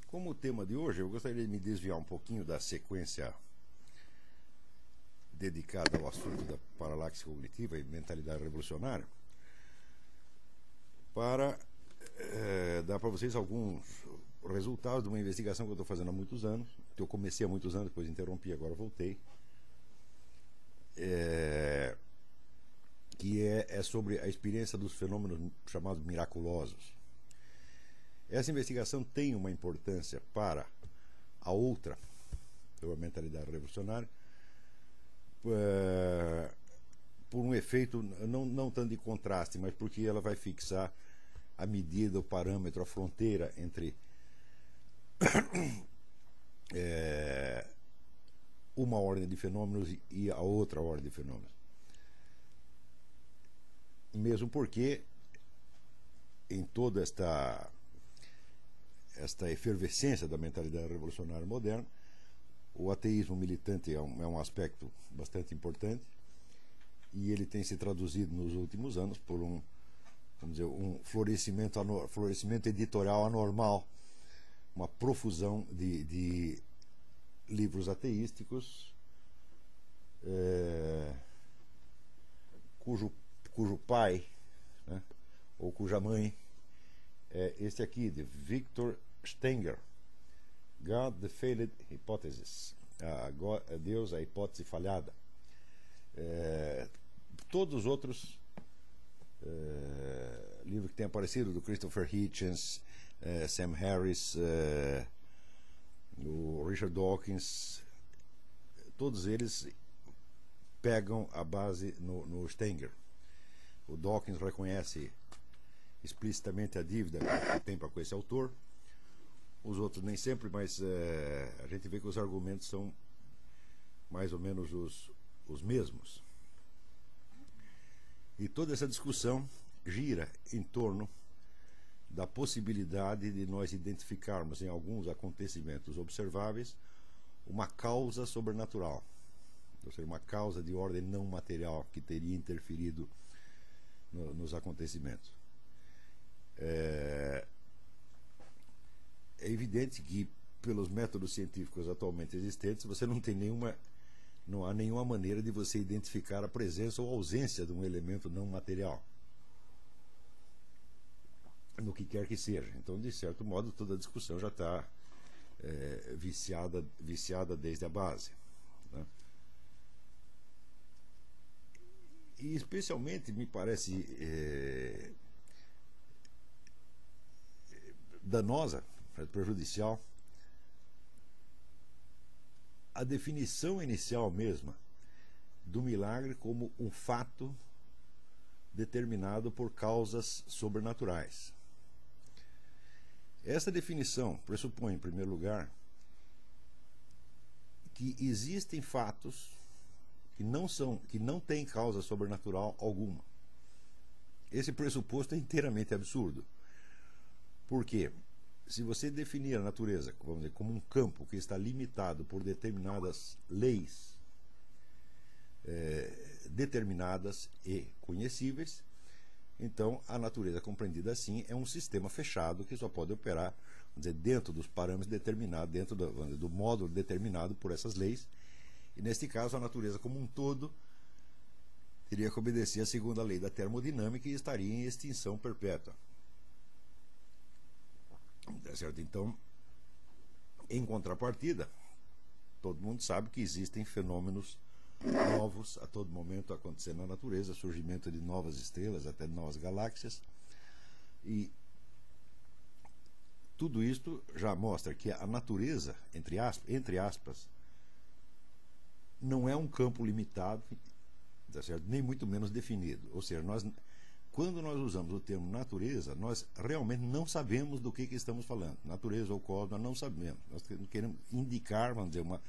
Como o tema de hoje, eu gostaria de me desviar um pouquinho da sequência dedicada ao assunto da paralaxe cognitiva e mentalidade revolucionária, para dar para vocês alguns resultados de uma investigação que eu estou fazendo há muitos anos, que eu comecei há muitos anos, depois interrompi, agora voltei, que é sobre a experiência dos fenômenos chamados miraculosos. Essa investigação tem uma importância para a outra, a mentalidade revolucionária, por um efeito não tanto de contraste, mas porque ela vai fixar a medida, o parâmetro, a fronteira entre uma ordem de fenômenos e a outra ordem de fenômenos. Mesmo porque em toda esta efervescência da mentalidade revolucionária moderna, o ateísmo militante é um aspecto bastante importante, e ele tem se traduzido nos últimos anos por um florescimento editorial anormal, uma profusão de livros ateísticos, cujo pai, né, ou cuja mãe é este aqui, de Victor Stenger, God, the Failed Hypothesis, Deus, a hipótese falhada. Todos os outros livros que têm aparecido, do Christopher Hitchens, Sam Harris, o Richard Dawkins, todos eles pegam a base no Stenger. O Dawkins reconhece explicitamente a dívida que tem para com esse autor. Os outros nem sempre, mas a gente vê que os argumentos são mais ou menos os mesmos. E toda essa discussão gira em torno da possibilidade de nós identificarmos em alguns acontecimentos observáveis uma causa sobrenatural, ou seja, uma causa de ordem não material que teria interferido nos acontecimentos. É evidente que, pelos métodos científicos atualmente existentes, não há nenhuma maneira de você identificar a presença ou ausência de um elemento não material, no que quer que seja. Então, de certo modo, toda a discussão já está viciada desde a base, né? E especialmente me parece danosa, prejudicial, a definição inicial mesma do milagre como um fato determinado por causas sobrenaturais. Essa definição pressupõe, em primeiro lugar, que existem fatos que não têm causa sobrenatural alguma. Esse pressuposto é inteiramente absurdo. Por quê? Se você definir a natureza, vamos dizer, como um campo que está limitado por determinadas leis determinadas e conhecíveis, então a natureza compreendida assim é um sistema fechado que só pode operar, vamos dizer, dentro dos parâmetros determinados, dentro do módulo determinado por essas leis. E neste caso a natureza como um todo teria que obedecer à segunda lei da termodinâmica e estaria em extinção perpétua. Tá certo? Então, em contrapartida, todo mundo sabe que existem fenômenos novos a todo momento acontecendo na natureza, surgimento de novas estrelas, até de novas galáxias, e tudo isto já mostra que a natureza, entre aspas, não é um campo limitado, tá certo? Nem muito menos definido. Ou seja, quando nós usamos o termo natureza, nós realmente não sabemos do que estamos falando. Natureza ou cosmos, nós não sabemos. Nós queremos indicar, vamos dizer, uma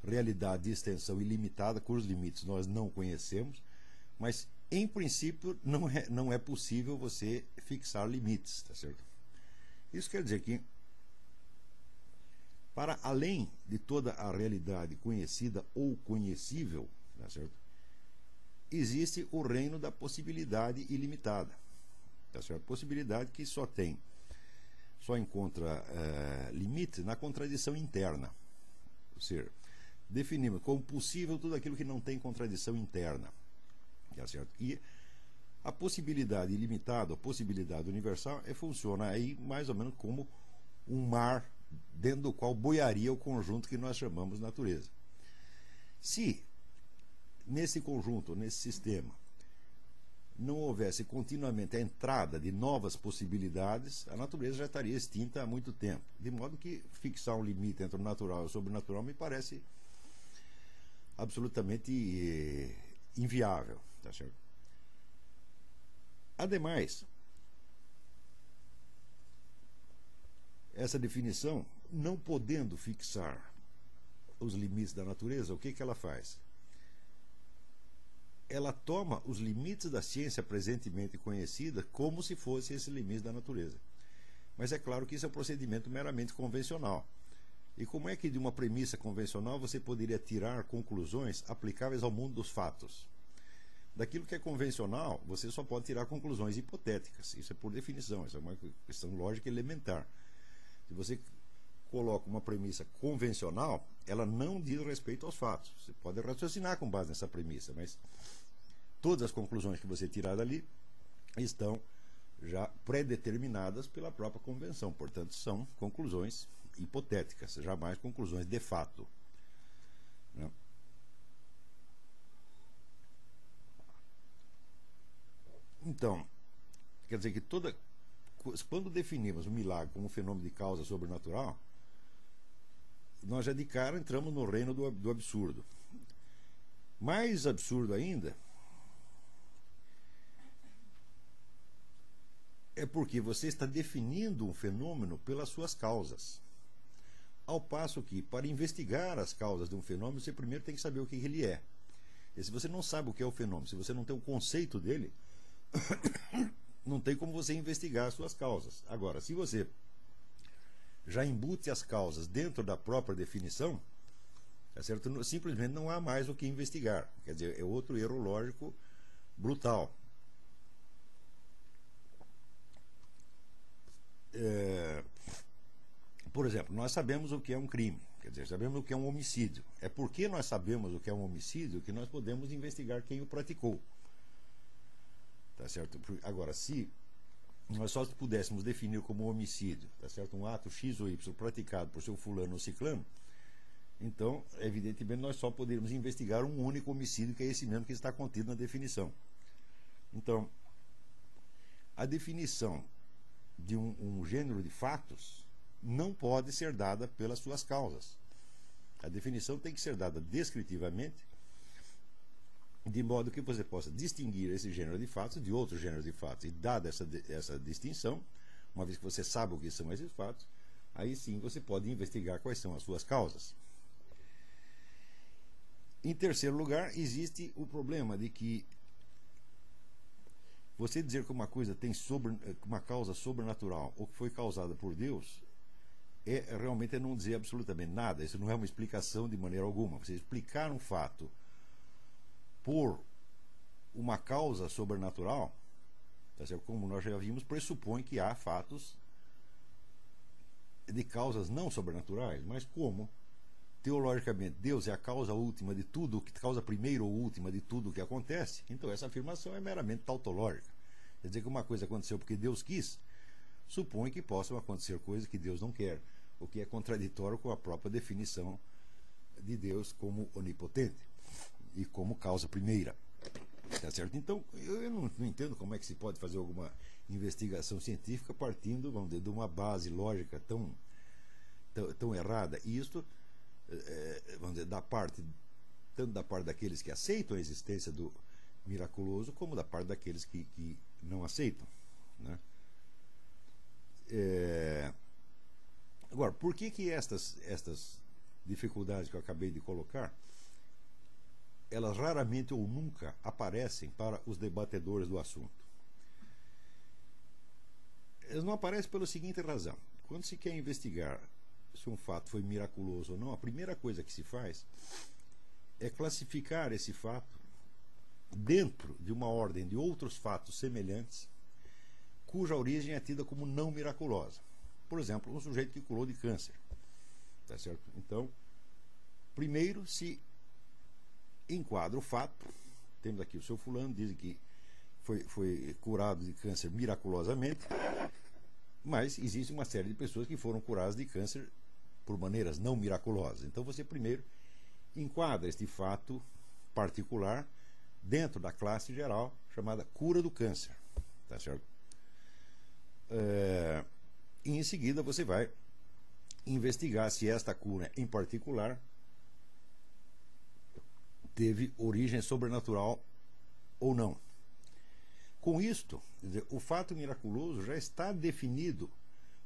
realidade de extensão ilimitada, cujos limites nós não conhecemos, mas, em princípio, não é possível você fixar limites, tá certo? Isso quer dizer que, para além de toda a realidade conhecida ou conhecível, tá certo? Existe o reino da possibilidade ilimitada, tá certo? Possibilidade que só só encontra limite na contradição interna. Ou seja, definimos como possível tudo aquilo que não tem contradição interna. Tá certo? E a possibilidade ilimitada, a possibilidade universal, funciona aí mais ou menos como um mar dentro do qual boiaria o conjunto que nós chamamos natureza. Se nesse conjunto, nesse sistema, não houvesse continuamente a entrada de novas possibilidades, a natureza já estaria extinta há muito tempo. De modo que fixar um limite entre o natural e o sobrenatural me parece absolutamente inviável. Tá certo? Ademais, essa definição, não podendo fixar os limites da natureza, o que ela faz? Ela toma os limites da ciência presentemente conhecida como se fossem esses limites da natureza. Mas é claro que isso é um procedimento meramente convencional. E como é que de uma premissa convencional você poderia tirar conclusões aplicáveis ao mundo dos fatos? Daquilo que é convencional, você só pode tirar conclusões hipotéticas. Isso é por definição, isso é uma questão lógica elementar. Se você coloca uma premissa convencional, ela não diz respeito aos fatos. Você pode raciocinar com base nessa premissa, mas todas as conclusões que você tirar dali estão já pré-determinadas pela própria convenção. Portanto, são conclusões hipotéticas, jamais conclusões de fato. Né? Então, quer dizer que quando definimos o milagre como um fenômeno de causa sobrenatural, nós já de cara entramos no reino do absurdo. Mais absurdo ainda é porque você está definindo um fenômeno pelas suas causas. Ao passo que, para investigar as causas de um fenômeno, você primeiro tem que saber o que ele é. E se você não sabe o que é o fenômeno, se você não tem o conceito dele, não tem como você investigar as suas causas. Agora, se você já embute as causas dentro da própria definição, tá certo? Simplesmente não há mais o que investigar. Quer dizer, é outro erro lógico brutal. Por exemplo, nós sabemos o que é um crime, quer dizer, sabemos o que é um homicídio. É porque nós sabemos o que é um homicídio que nós podemos investigar quem o praticou. Tá certo? Agora, se nós só pudéssemos definir como homicídio, tá certo? Um ato X ou Y praticado por seu fulano ou ciclano, então, evidentemente, nós só poderíamos investigar um único homicídio, que é esse mesmo que está contido na definição. Então, a definição de um gênero de fatos não pode ser dada pelas suas causas. A definição tem que ser dada descritivamente, de modo que você possa distinguir esse gênero de fatos de outros gêneros de fatos. E dada essa distinção, uma vez que você sabe o que são esses fatos, aí sim você pode investigar quais são as suas causas. Em terceiro lugar, existe o problema de que você dizer que uma coisa tem uma causa sobrenatural ou que foi causada por Deus realmente não dizer absolutamente nada. Isso não é uma explicação de maneira alguma. Você explicar um fato por uma causa sobrenatural, tá certo? Como nós já vimos, pressupõe que há fatos de causas não sobrenaturais, mas como teologicamente Deus é a causa última de tudo, causa primeira ou última de tudo o que acontece, então essa afirmação é meramente tautológica. Quer dizer que uma coisa aconteceu porque Deus quis, supõe que possam acontecer coisas que Deus não quer, o que é contraditório com a própria definição de Deus como onipotente e como causa primeira. Tá certo? Então, eu não entendo como é que se pode fazer alguma investigação científica partindo, vamos dizer, de uma base lógica tão errada. E isto, vamos dizer, tanto da parte daqueles que aceitam a existência do miraculoso, como da parte daqueles que não aceitam. Né? Agora, por que estas dificuldades que eu acabei de colocar, elas raramente ou nunca aparecem para os debatedores do assunto? Elas não aparecem pela seguinte razão: quando se quer investigar se um fato foi miraculoso ou não, a primeira coisa que se faz é classificar esse fato dentro de uma ordem de outros fatos semelhantes, cuja origem é tida como não miraculosa. por exemplo, um sujeito que curou de câncer. Tá certo? Então, primeiro se enquadra o fato. Temos aqui o seu fulano, diz que foi curado de câncer miraculosamente, mas existe uma série de pessoas que foram curadas de câncer por maneiras não miraculosas. Então você primeiro enquadra este fato particular dentro da classe geral chamada cura do câncer. Tá certo? E em seguida você vai investigar se esta cura em particular teve origem sobrenatural ou não. Com isto, o fato miraculoso já está definido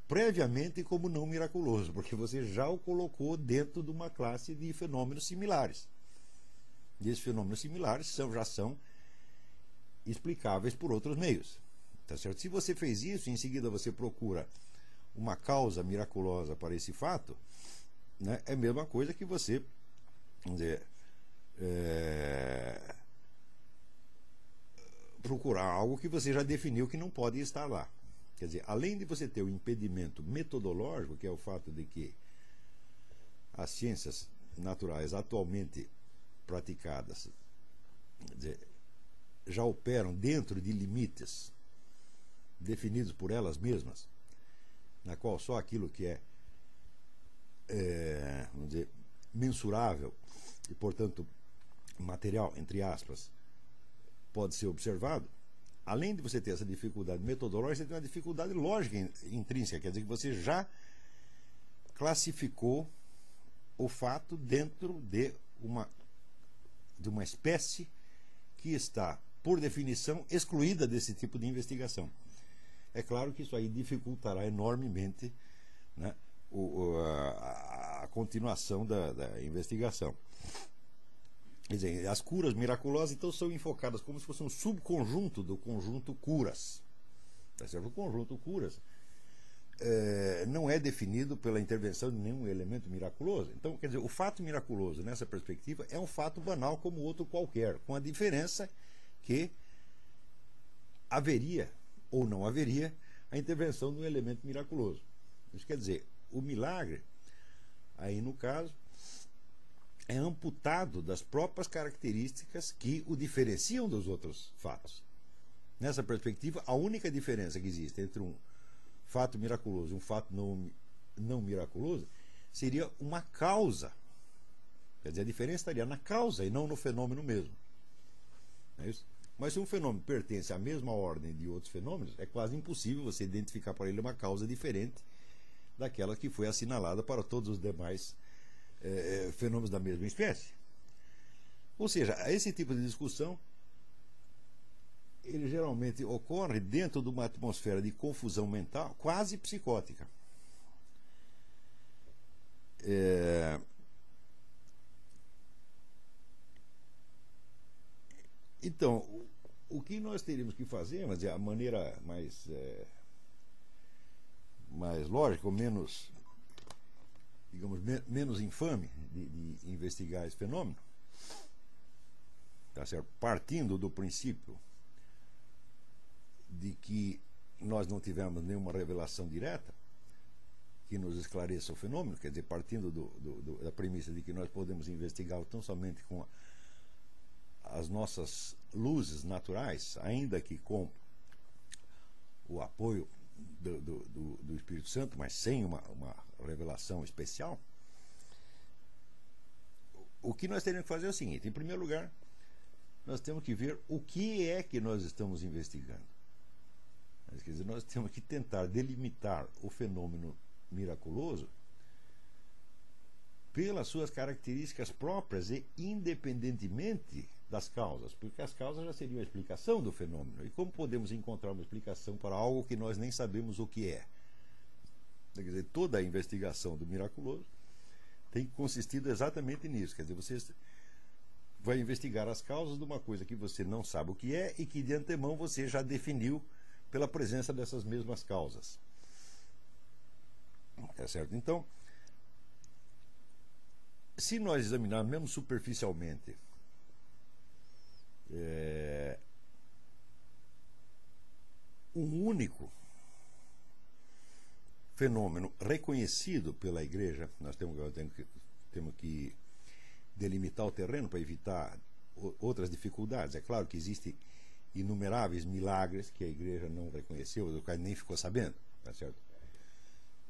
previamente como não miraculoso, porque você já o colocou dentro de uma classe de fenômenos similares. E esses fenômenos similares já são explicáveis por outros meios. Tá certo? Se você fez isso, em seguida você procura uma causa miraculosa para esse fato, né, é a mesma coisa que você, vamos dizer, procurar algo que você já definiu que não pode estar lá. Quer dizer, além de você ter o impedimento metodológico, que é o fato de que as ciências naturais atualmente praticadas, quer dizer, já operam dentro de limites definidos por elas mesmas, na qual só aquilo que vamos dizer, mensurável e, portanto, material, entre aspas, pode ser observado. Além de você ter essa dificuldade metodológica, você tem uma dificuldade lógica intrínseca, quer dizer que você já classificou o fato dentro de uma espécie que está, por definição, excluída desse tipo de investigação. É claro que isso aí dificultará enormemente, né, a continuação da investigação. Quer dizer, as curas miraculosas então são enfocadas como se fosse um subconjunto do conjunto curas. Tá certo? O conjunto curas não é definido pela intervenção de nenhum elemento miraculoso. Então, quer dizer, o fato miraculoso nessa perspectiva é um fato banal como outro qualquer, com a diferença que haveria ou não haveria a intervenção de um elemento miraculoso. Isso quer dizer, o milagre, aí no caso, é amputado das próprias características que o diferenciam dos outros fatos. Nessa perspectiva, a única diferença que existe entre um fato miraculoso e um fato não miraculoso seria uma causa. Quer dizer, a diferença estaria na causa e não no fenômeno mesmo. É isso? Mas se um fenômeno pertence à mesma ordem de outros fenômenos, é quase impossível você identificar para ele uma causa diferente daquela que foi assinalada para todos os demais fenômenos da mesma espécie. Ou seja, esse tipo de discussão ele geralmente ocorre dentro de uma atmosfera de confusão mental quase psicótica. Então, o que nós teríamos que fazer, mas é a maneira mais lógica, ou menos, digamos, menos infame de investigar esse fenômeno, tá certo? Partindo do princípio de que nós não tivemos nenhuma revelação direta que nos esclareça o fenômeno, quer dizer, partindo da premissa de que nós podemos investigá-lo tão somente com as nossas luzes naturais, ainda que com o apoio do Espírito Santo, mas sem uma revelação especial. O que nós temos que fazer é o seguinte: em primeiro lugar, nós temos que ver o que é que nós estamos investigando. Quer dizer, nós temos que tentar delimitar o fenômeno miraculoso pelas suas características próprias e independentemente das causas, porque as causas já seriam a explicação do fenômeno. E como podemos encontrar uma explicação para algo que nós nem sabemos o que é? Quer dizer, toda a investigação do miraculoso tem consistido exatamente nisso. Quer dizer, você vai investigar as causas de uma coisa que você não sabe o que é e que de antemão você já definiu pela presença dessas mesmas causas. É certo? Então, se nós examinarmos mesmo superficialmente um único fenômeno reconhecido pela Igreja, nós temos que delimitar o terreno para evitar outras dificuldades. É claro que existem inumeráveis milagres que a Igreja não reconheceu, do qual nem ficou sabendo, tá certo?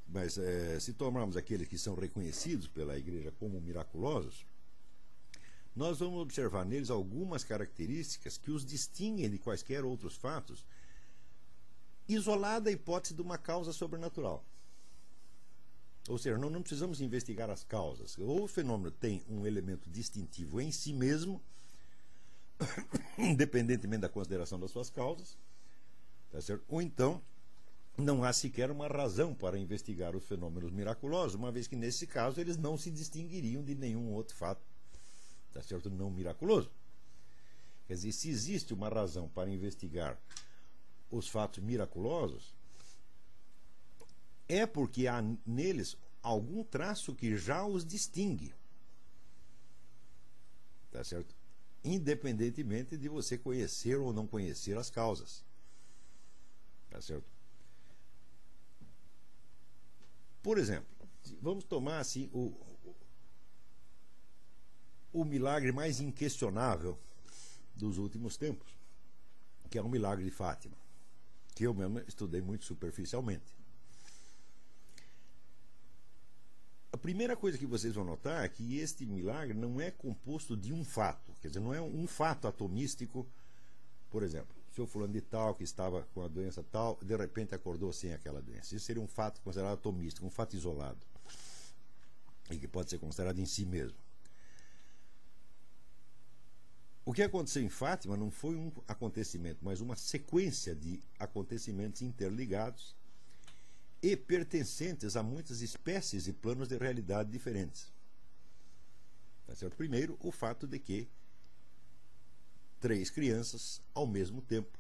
Mas se tomarmos aqueles que são reconhecidos pela Igreja como miraculosos, nós vamos observar neles algumas características que os distinguem de quaisquer outros fatos, isolada a hipótese de uma causa sobrenatural. Ou seja, não precisamos investigar as causas. Ou o fenômeno tem um elemento distintivo em si mesmo, independentemente da consideração das suas causas, tá certo? Ou então não há sequer uma razão para investigar os fenômenos miraculosos, uma vez que nesse caso eles não se distinguiriam de nenhum outro fato, tá certo? Não miraculoso. Quer dizer, se existe uma razão para investigar os fatos miraculosos, é porque há neles algum traço que já os distingue, tá certo? Independentemente de você conhecer ou não conhecer as causas, tá certo? Por exemplo, vamos tomar assim o milagre mais inquestionável dos últimos tempos, que é o milagre de Fátima, que eu mesmo estudei muito superficialmente. A primeira coisa que vocês vão notar é que este milagre não é composto de um fato, quer dizer, não é um fato atomístico. Por exemplo, o senhor fulano de tal, que estava com a doença tal, de repente acordou sem aquela doença. Isso seria um fato considerado atomístico, um fato isolado, e que pode ser considerado em si mesmo. O que aconteceu em Fátima não foi um acontecimento, mas uma sequência de acontecimentos interligados e pertencentes a muitas espécies e planos de realidade diferentes. Tá certo? Primeiro, o fato de que 3 crianças, ao mesmo tempo,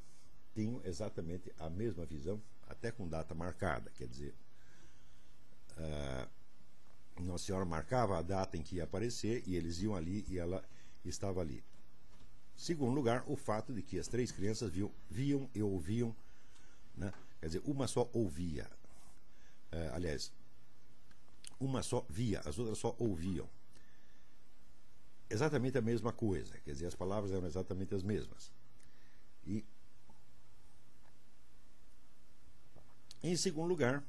tinham exatamente a mesma visão, até com data marcada. Quer dizer, Nossa Senhora marcava a data em que ia aparecer e eles iam ali e ela estava ali. Segundo lugar, o fato de que as 3 crianças viam e ouviam, né? Quer dizer, uma só ouvia. Aliás, uma só via, as outras só ouviam. Exatamente a mesma coisa, quer dizer, as palavras eram exatamente as mesmas. E, em segundo lugar,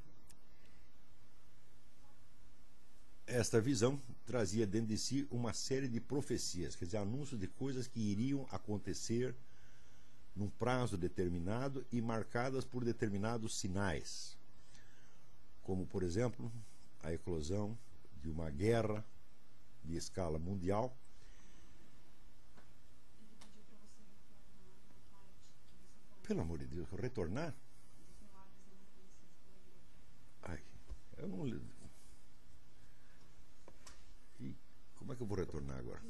esta visão trazia dentro de si uma série de profecias, quer dizer, anúncios de coisas que iriam acontecer num prazo determinado e marcadas por determinados sinais, como, por exemplo, a eclosão de uma guerra de escala mundial. Pelo amor de Deus, retornar? Ai, eu não... E como é que eu vou retornar agora?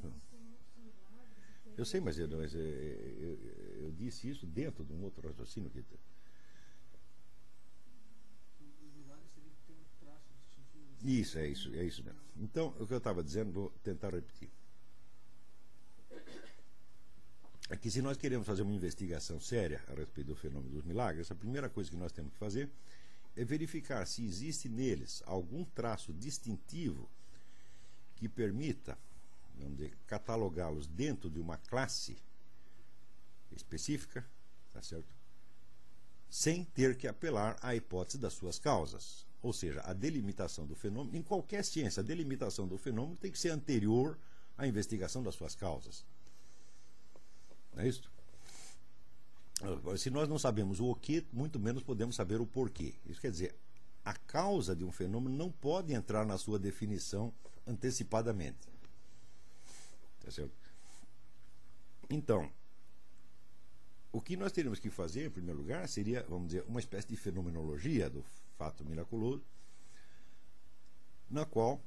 Eu sei, mas eu disse isso dentro de um outro raciocínio que... Isso, é isso mesmo. Então, o que eu estava dizendo, vou tentar repetir. É que se nós queremos fazer uma investigação séria a respeito do fenômeno dos milagres, a primeira coisa que nós temos que fazer é verificar se existe neles algum traço distintivo que permita, vamos dizer, catalogá-los dentro de uma classe específica, tá certo? Sem ter que apelar à hipótese das suas causas. Ou seja, a delimitação do fenômeno, em qualquer ciência, a delimitação do fenômeno tem que ser anterior à investigação das suas causas. Não é isso? Se nós não sabemos o que, muito menos podemos saber o porquê. Isso quer dizer, a causa de um fenômeno não pode entrar na sua definição antecipadamente. Tá certo? Então, o que nós teríamos que fazer, em primeiro lugar, seria, vamos dizer, uma espécie de fenomenologia do fato miraculoso, na qual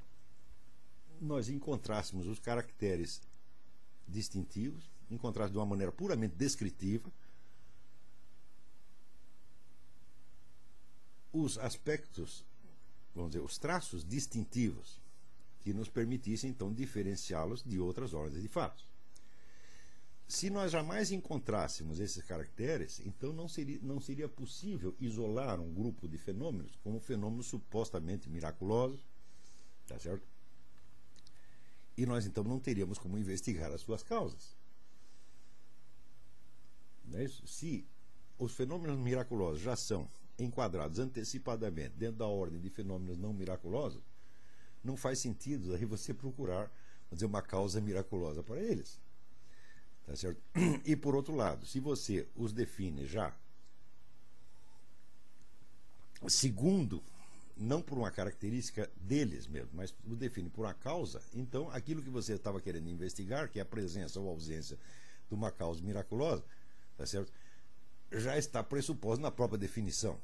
nós encontrássemos os caracteres distintivos, encontrássemos de uma maneira puramente descritiva os aspectos, vamos dizer, os traços distintivos que nos permitissem, então, diferenciá-los de outras ordens de fatos. se nós jamais encontrássemos esses caracteres, então não seria possível isolar um grupo de fenômenos como fenômenos supostamente miraculosos, tá certo? E nós então não teríamos como investigar as suas causas. Não é isso? Se os fenômenos miraculosos já são enquadrados antecipadamente dentro da ordem de fenômenos não miraculosos, não faz sentido aí você procurar, vamos dizer, uma causa miraculosa para eles. Tá certo? E por outro lado, se você os define já segundo, não por uma característica deles mesmo, mas os define por uma causa, então aquilo que você estava querendo investigar, que é a presença ou ausência de uma causa miraculosa, tá certo? Já está pressuposto na própria definição.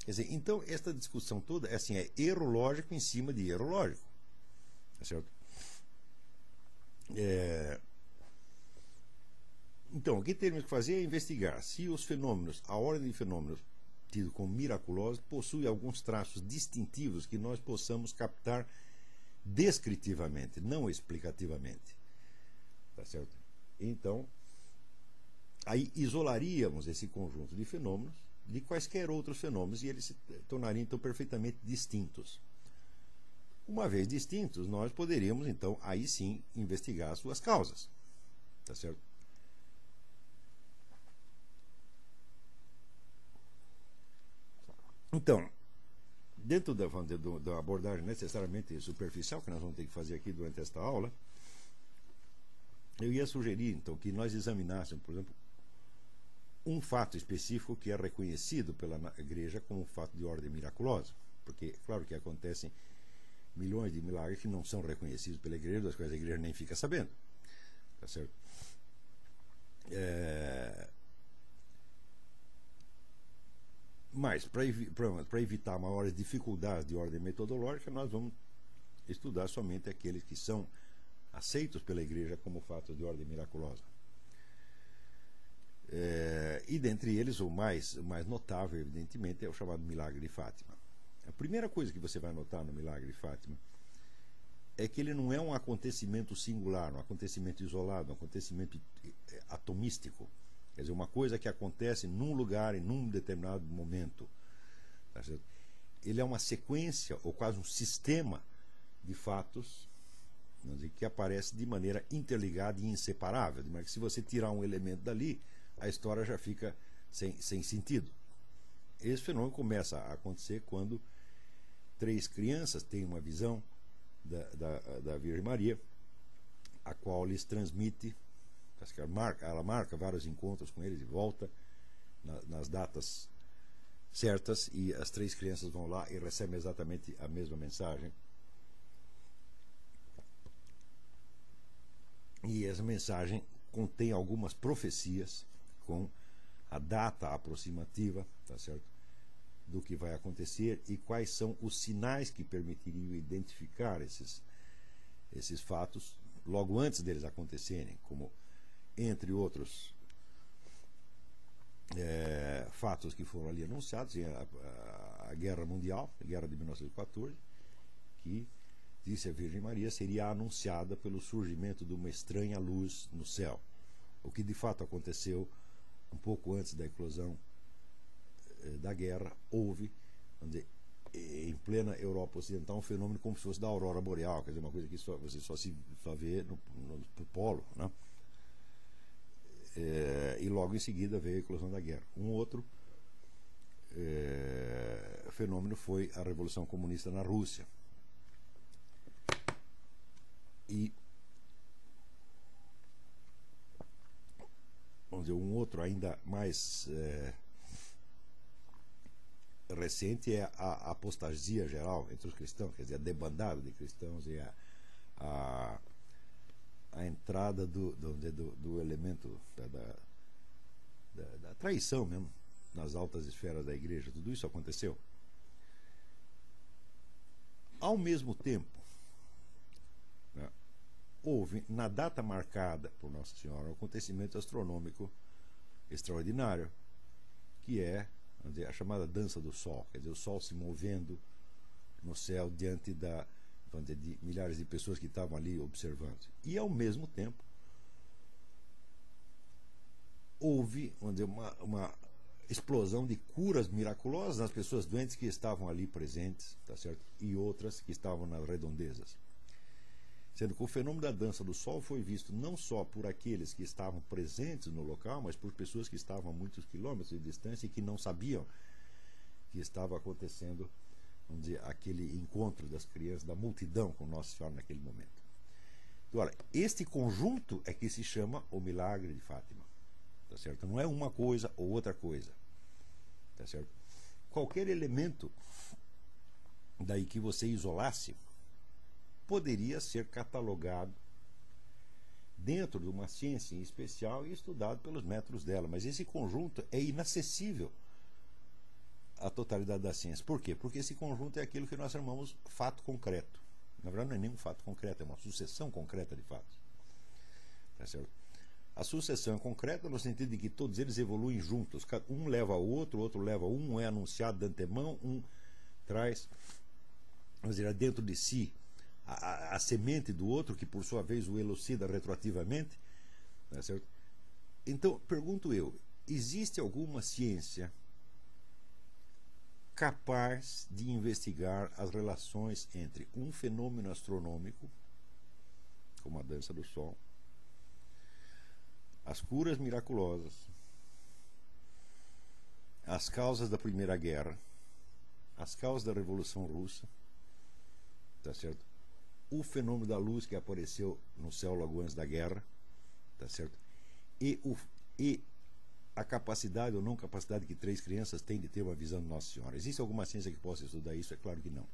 Quer dizer, então esta discussão toda é erro lógico em cima de erro lógico. Tá certo? Então, o que temos que fazer é investigar se os fenômenos, a ordem de fenômenos tido como miraculosos, possui alguns traços distintivos que nós possamos captar descritivamente, não explicativamente. Tá certo? Então, aí isolaríamos esse conjunto de fenômenos de quaisquer outros fenômenos e eles se tornariam então perfeitamente distintos. Uma vez distintos, nós poderíamos então aí sim investigar as suas causas. Tá certo? Então, dentro da abordagem necessariamente superficial que nós vamos ter que fazer aqui durante esta aula, eu ia sugerir então que nós examinássemos, por exemplo, um fato específico que é reconhecido pela igreja como um fato de ordem miraculosa, porque claro que acontecem milhões de milagres que não são reconhecidos pela igreja, das quais a igreja nem fica sabendo, tá certo? Mas, para evitar maiores dificuldades de ordem metodológica, nós vamos estudar somente aqueles que são aceitos pela igreja como fatos de ordem miraculosa. E dentre eles, o mais notável, evidentemente, é o chamado milagre de Fátima. A primeira coisa que você vai notar no milagre de Fátima é que ele não é um acontecimento singular, um acontecimento isolado, um acontecimento atomístico. Quer dizer, uma coisa que acontece num lugar e num determinado momento. Tá certo? Ele é uma sequência, ou quase um sistema de fatos, vamos dizer, que aparece de maneira interligada e inseparável. De maneira que se você tirar um elemento dali, a história já fica sem sentido. Esse fenômeno começa a acontecer quando 3 crianças têm uma visão da Virgem Maria, a qual lhes transmite. Ela marca vários encontros com eles e volta nas datas certas, e as 3 crianças vão lá e recebem exatamente a mesma mensagem. E essa mensagem contém algumas profecias com a data aproximativa, tá certo, do que vai acontecer e quais são os sinais que permitiriam identificar esses fatos logo antes deles acontecerem, como entre outros fatos que foram ali anunciados, a Guerra Mundial, a Guerra de 1914, que, disse a Virgem Maria, seria anunciada pelo surgimento de uma estranha luz no céu, o que de fato aconteceu um pouco antes da eclosão da guerra. Houve, vamos dizer, em plena Europa Ocidental, um fenômeno como se fosse da aurora boreal, quer dizer, uma coisa que você só vê no polo, né? E logo em seguida veio a eclosão da guerra. Um outro fenômeno foi a Revolução Comunista na Rússia. E, vamos dizer, um outro ainda mais recente é a apostasia geral entre os cristãos, quer dizer, a debandada de cristãos e a entrada do elemento da traição mesmo nas altas esferas da igreja. Tudo isso aconteceu. Ao mesmo tempo, né, houve, na data marcada por Nossa Senhora, um acontecimento astronômico extraordinário, que é, vamos dizer, a chamada dança do Sol, quer dizer, o Sol se movendo no céu diante de milhares de pessoas que estavam ali observando. E, ao mesmo tempo, houve, vamos dizer, uma explosão de curas miraculosas nas pessoas doentes que estavam ali presentes, tá certo? E outras que estavam nas redondezas. Sendo que o fenômeno da dança do sol foi visto não só por aqueles que estavam presentes no local, mas por pessoas que estavam a muitos quilômetros de distância e que não sabiam que estava acontecendo, vamos dizer, aquele encontro das crianças, da multidão com Nossa Senhora naquele momento. Agora, este conjunto é que se chama o milagre de Fátima. Tá certo? Não é uma coisa ou outra coisa. Tá certo? Qualquer elemento daí que você isolasse poderia ser catalogado dentro de uma ciência em especial e estudado pelos métodos dela. Mas esse conjunto é inacessível à totalidade da ciência. Por quê? Porque esse conjunto é aquilo que nós chamamos fato concreto. Na verdade, não é nem um fato concreto, é uma sucessão concreta de fatos. Tá certo? A sucessão é concreta no sentido de que todos eles evoluem juntos. Um leva ao outro, o outro leva a um é anunciado de antemão, um traz, vamos dizer, dentro de si a semente do outro, que por sua vez o elucida retroativamente. Tá certo? Então, pergunto eu, existe alguma ciência capaz de investigar as relações entre um fenômeno astronômico, como a dança do sol, as curas miraculosas, as causas da Primeira Guerra, as causas da Revolução Russa, tá certo? O fenômeno da luz que apareceu no céu logo antes da guerra, tá certo? E a capacidade ou não capacidade que 3 crianças têm de ter uma visão de Nossa Senhora. Existe alguma ciência que possa estudar isso? É claro que não.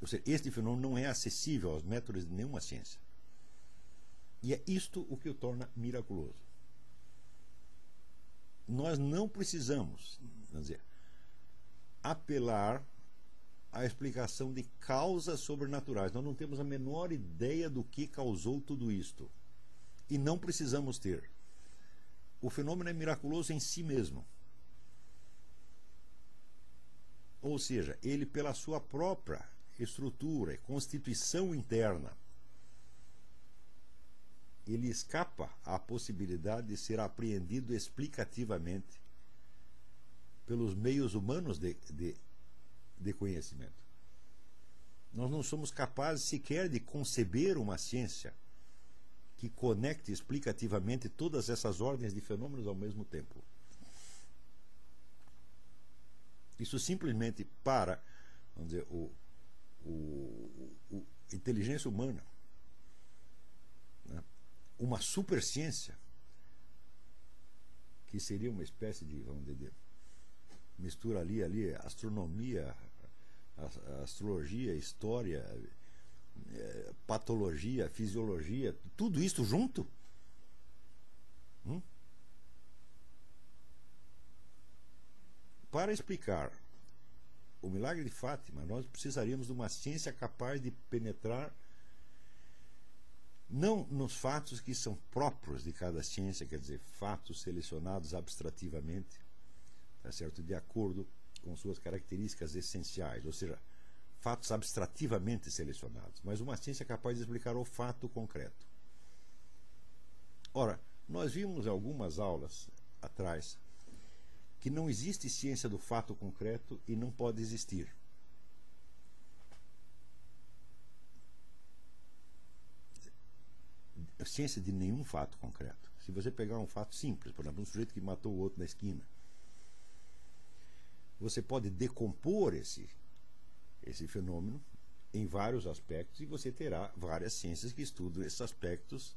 Ou seja, este fenômeno não é acessível aos métodos de nenhuma ciência. E é isto o que o torna miraculoso. Nós não precisamos, vamos dizer, apelar à explicação de causas sobrenaturais. Nós não temos a menor ideia do que causou tudo isto. E não precisamos ter. O fenômeno é miraculoso em si mesmo. Ou seja, ele, pela sua própria estrutura e constituição interna, ele escapa à possibilidade de ser apreendido explicativamente pelos meios humanos de conhecimento. Nós não somos capazes sequer de conceber uma ciência que conecte explicativamente todas essas ordens de fenômenos ao mesmo tempo. Isso simplesmente para, vamos dizer, inteligência humana, né? Uma superciência que seria uma espécie de, vamos dizer, mistura ali astronomia, astrologia, história, patologia, fisiologia, tudo isso junto? Para explicar o milagre de Fátima, nós precisaríamos de uma ciência capaz de penetrar não nos fatos que são próprios de cada ciência, quer dizer, fatos selecionados abstrativamente, tá certo? De acordo com suas características essenciais, ou seja, fatos abstrativamente selecionados, mas uma ciência capaz de explicar o fato concreto. Ora, nós vimos em algumas aulas atrás que não existe ciência do fato concreto e não pode existir. Ciência de nenhum fato concreto. Se você pegar um fato simples, por exemplo, um sujeito que matou o outro na esquina, você pode decompor esse fenômeno em vários aspectos e você terá várias ciências que estudam esses aspectos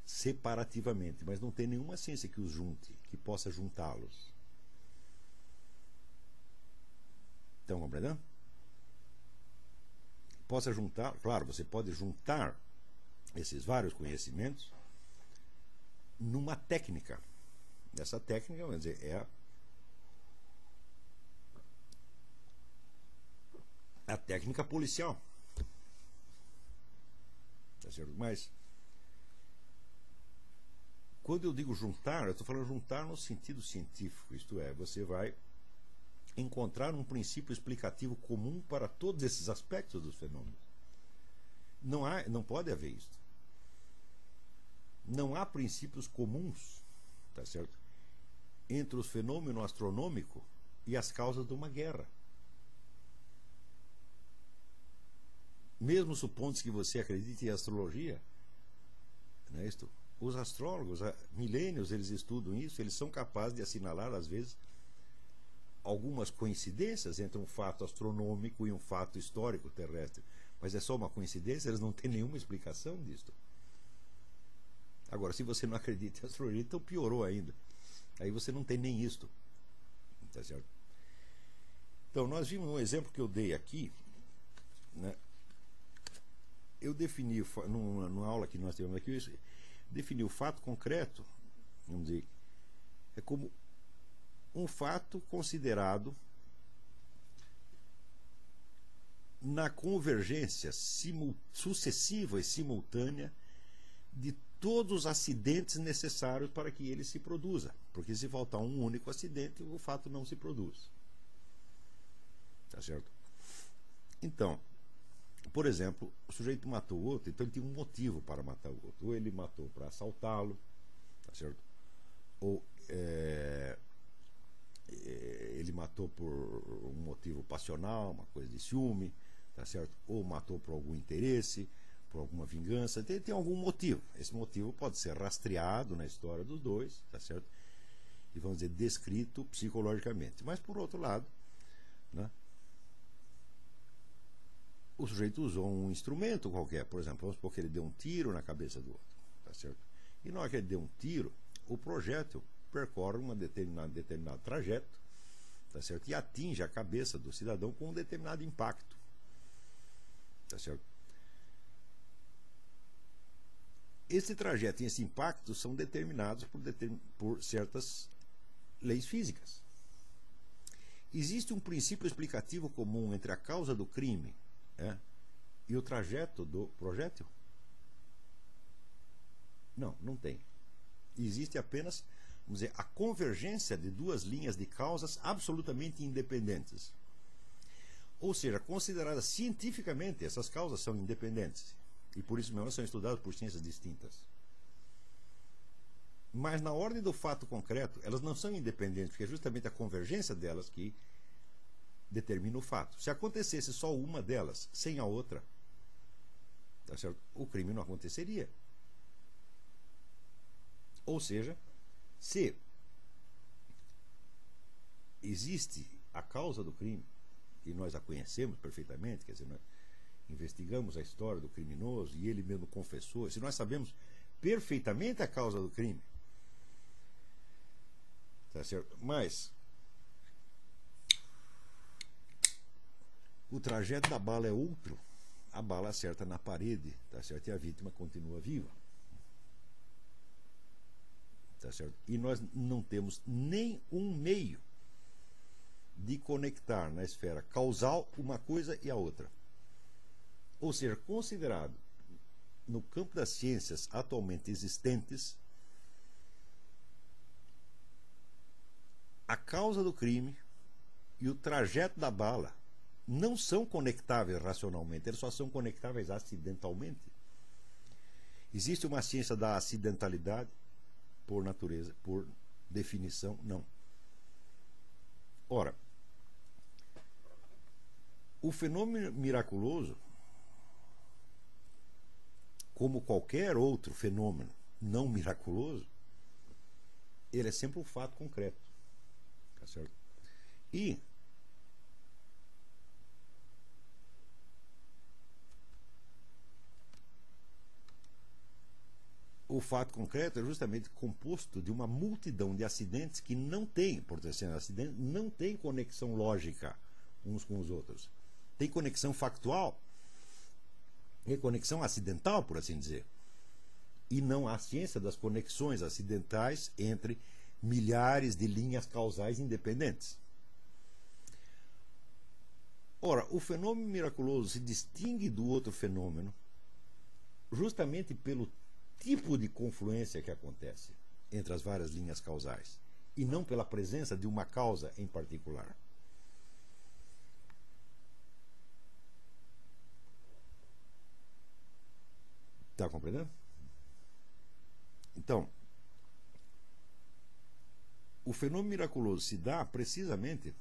separativamente, mas não tem nenhuma ciência que os junte, que possa juntá-los. Estão compreendendo? Possa juntar, claro, você pode juntar esses vários conhecimentos numa técnica. Essa técnica, vamos dizer, é a técnica policial. Tá certo? Mas quando eu digo juntar, eu estou falando juntar no sentido científico, isto é, você vai encontrar um princípio explicativo comum para todos esses aspectos dos fenômenos. Não pode haver isso. não há princípios comuns, tá certo, entre os fenômenos astronômicos e as causas de uma guerra. Mesmo supondo que você acredite em astrologia, não é isto? Os astrólogos, há milênios, eles estudam isso, eles são capazes de assinalar, às vezes, algumas coincidências entre um fato astronômico e um fato histórico terrestre. Mas é só uma coincidência, eles não têm nenhuma explicação disto. Agora, se você não acredita em astrologia, então piorou ainda. Aí você não tem nem isto. Tá certo? Então, nós vimos um exemplo que eu dei aqui, né? Eu defini, numa aula que nós tivemos aqui, eu defini o fato concreto, vamos dizer, é como um fato considerado na convergência sucessiva e simultânea de todos os acidentes necessários para que ele se produza. Porque se faltar um único acidente, o fato não se produz. Tá certo? Então, por exemplo, o sujeito matou o outro, então ele tinha um motivo para matar o outro. Ou ele matou para assaltá-lo, tá certo? Ou ele matou por um motivo passional, uma coisa de ciúme, tá certo? Ou matou por algum interesse, por alguma vingança, tem algum motivo. Esse motivo pode ser rastreado na história dos dois, tá certo? E vamos dizer, descrito psicologicamente. Mas por outro lado, né, o sujeito usou um instrumento qualquer, por exemplo, vamos supor que ele deu um tiro na cabeça do outro, tá certo? E na hora que ele deu um tiro, o projétil percorre um determinado trajeto, tá certo? E atinge a cabeça do cidadão com um determinado impacto, tá certo? Esse trajeto e esse impacto são determinados por certas leis físicas. Existe um princípio explicativo comum entre a causa do crime e o trajeto do projétil? Não, não tem. Existe apenas, vamos dizer, a convergência de duas linhas de causas absolutamente independentes. Ou seja, consideradas cientificamente, essas causas são independentes. E por isso mesmo elas são estudadas por ciências distintas. Mas na ordem do fato concreto, elas não são independentes, porque é justamente a convergência delas que determina o fato. Se acontecesse só uma delas, sem a outra, tá certo? O crime não aconteceria. Ou seja, se existe a causa do crime, e nós a conhecemos perfeitamente, quer dizer, nós investigamos a história do criminoso e ele mesmo confessou, se nós sabemos perfeitamente a causa do crime, tá certo? Mas o trajeto da bala é outro, a bala acerta na parede, tá certo? E a vítima continua viva, tá certo? E nós não temos nem um meio de conectar na esfera causal uma coisa e a outra. Ou seja, considerado no campo das ciências atualmente existentes, a causa do crime e o trajeto da bala não são conectáveis racionalmente, eles só são conectáveis acidentalmente. Existe uma ciência da acidentalidade? Por natureza, por definição, não. Ora, o fenômeno miraculoso, como qualquer outro fenômeno não miraculoso, ele é sempre um fato concreto. Tá certo? E o fato concreto é justamente composto de uma multidão de acidentes que não tem, por ter sido acidente, não tem conexão lógica uns com os outros. Tem conexão factual e conexão acidental, por assim dizer. E não há ciência das conexões acidentais entre milhares de linhas causais independentes. Ora, o fenômeno miraculoso se distingue do outro fenômeno justamente pelo tipo de confluência que acontece entre as várias linhas causais e não pela presença de uma causa em particular. Está compreendendo? Então, o fenômeno miraculoso se dá precisamente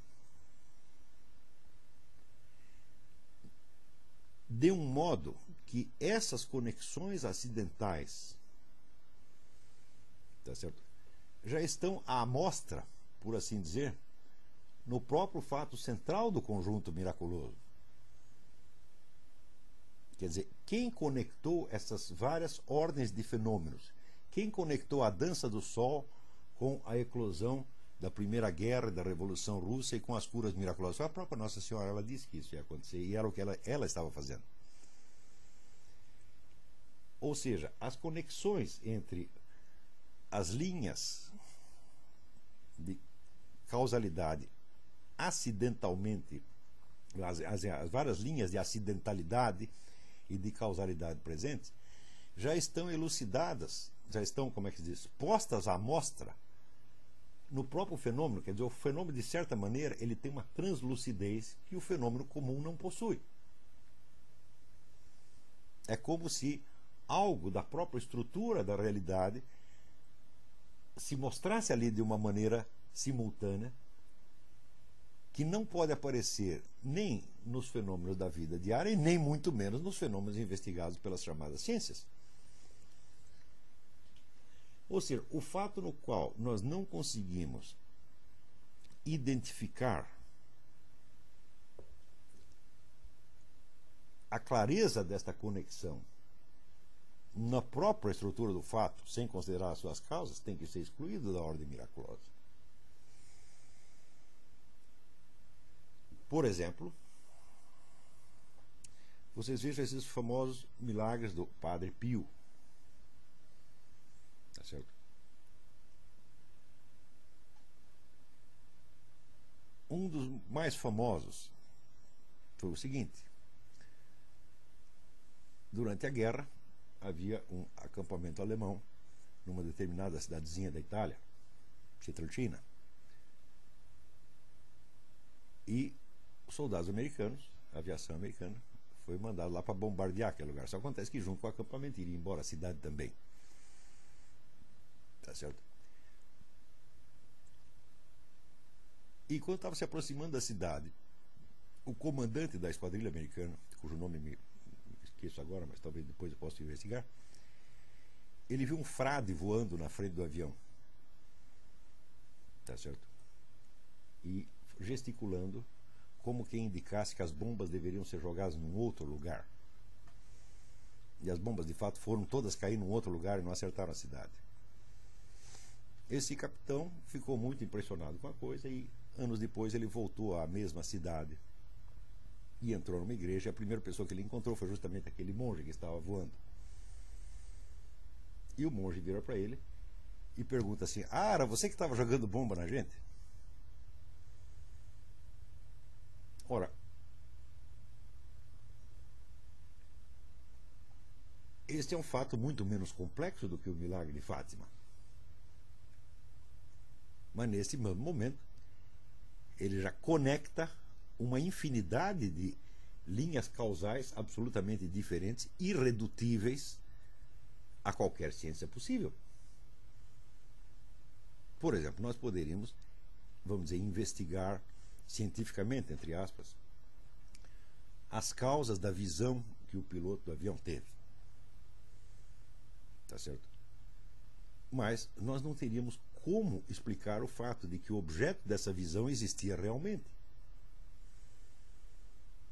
de um modo que essas conexões acidentais, tá certo, já estão à mostra, por assim dizer, no próprio fato central do conjunto miraculoso. Quer dizer, quem conectou essas várias ordens de fenômenos? Quem conectou a dança do sol com a eclosão da Primeira Guerra, da Revolução Russa e com as curas miraculosas? Foi a própria Nossa Senhora, ela disse que isso ia acontecer e era o que ela estava fazendo. Ou seja, as conexões entre as linhas de causalidade acidentalmente, as várias linhas de acidentalidade e de causalidade presentes, já estão elucidadas, já estão, como é que se diz, postas à mostra no próprio fenômeno. Quer dizer, o fenômeno, de certa maneira, ele tem uma translucidez que o fenômeno comum não possui. É como se algo da própria estrutura da realidade se mostrasse ali de uma maneira simultânea, que não pode aparecer nem nos fenômenos da vida diária e nem muito menos nos fenômenos investigados pelas chamadas ciências. Ou seja, o fato no qual nós não conseguimos identificar a clareza desta conexão na própria estrutura do fato, sem considerar as suas causas, tem que ser excluído da ordem miraculosa. Por exemplo, vocês vejam esses famosos milagres do Padre Pio. Tá certo? Um dos mais famosos foi o seguinte: durante a guerra havia um acampamento alemão numa determinada cidadezinha da Itália, Pietrelcina, e os soldados americanos, a aviação americana, foi mandada lá para bombardear aquele lugar. Só acontece que junto com o acampamento iria embora a cidade também. Tá certo? E quando estava se aproximando da cidade, o comandante da esquadrilha americana, cujo nome me esqueço agora, mas talvez depois eu possa investigar, ele viu um frade voando na frente do avião. Tá certo? E gesticulando como quem indicasse que as bombas deveriam ser jogadas num outro lugar. E as bombas, de fato, foram todas cair num outro lugar e não acertaram a cidade. Esse capitão ficou muito impressionado com a coisa e, anos depois, ele voltou à mesma cidade e entrou numa igreja. E a primeira pessoa que ele encontrou foi justamente aquele monge que estava voando. E o monge vira para ele e pergunta assim: ah, era você que estava jogando bomba na gente? Ora, este é um fato muito menos complexo do que o milagre de Fátima. Mas nesse mesmo momento, ele já conecta uma infinidade de linhas causais absolutamente diferentes, irredutíveis a qualquer ciência possível. Por exemplo, nós poderíamos, vamos dizer, investigar cientificamente, entre aspas, as causas da visão que o piloto do avião teve. Tá certo? Mas nós não teríamos como explicar o fato de que o objeto dessa visão existia realmente.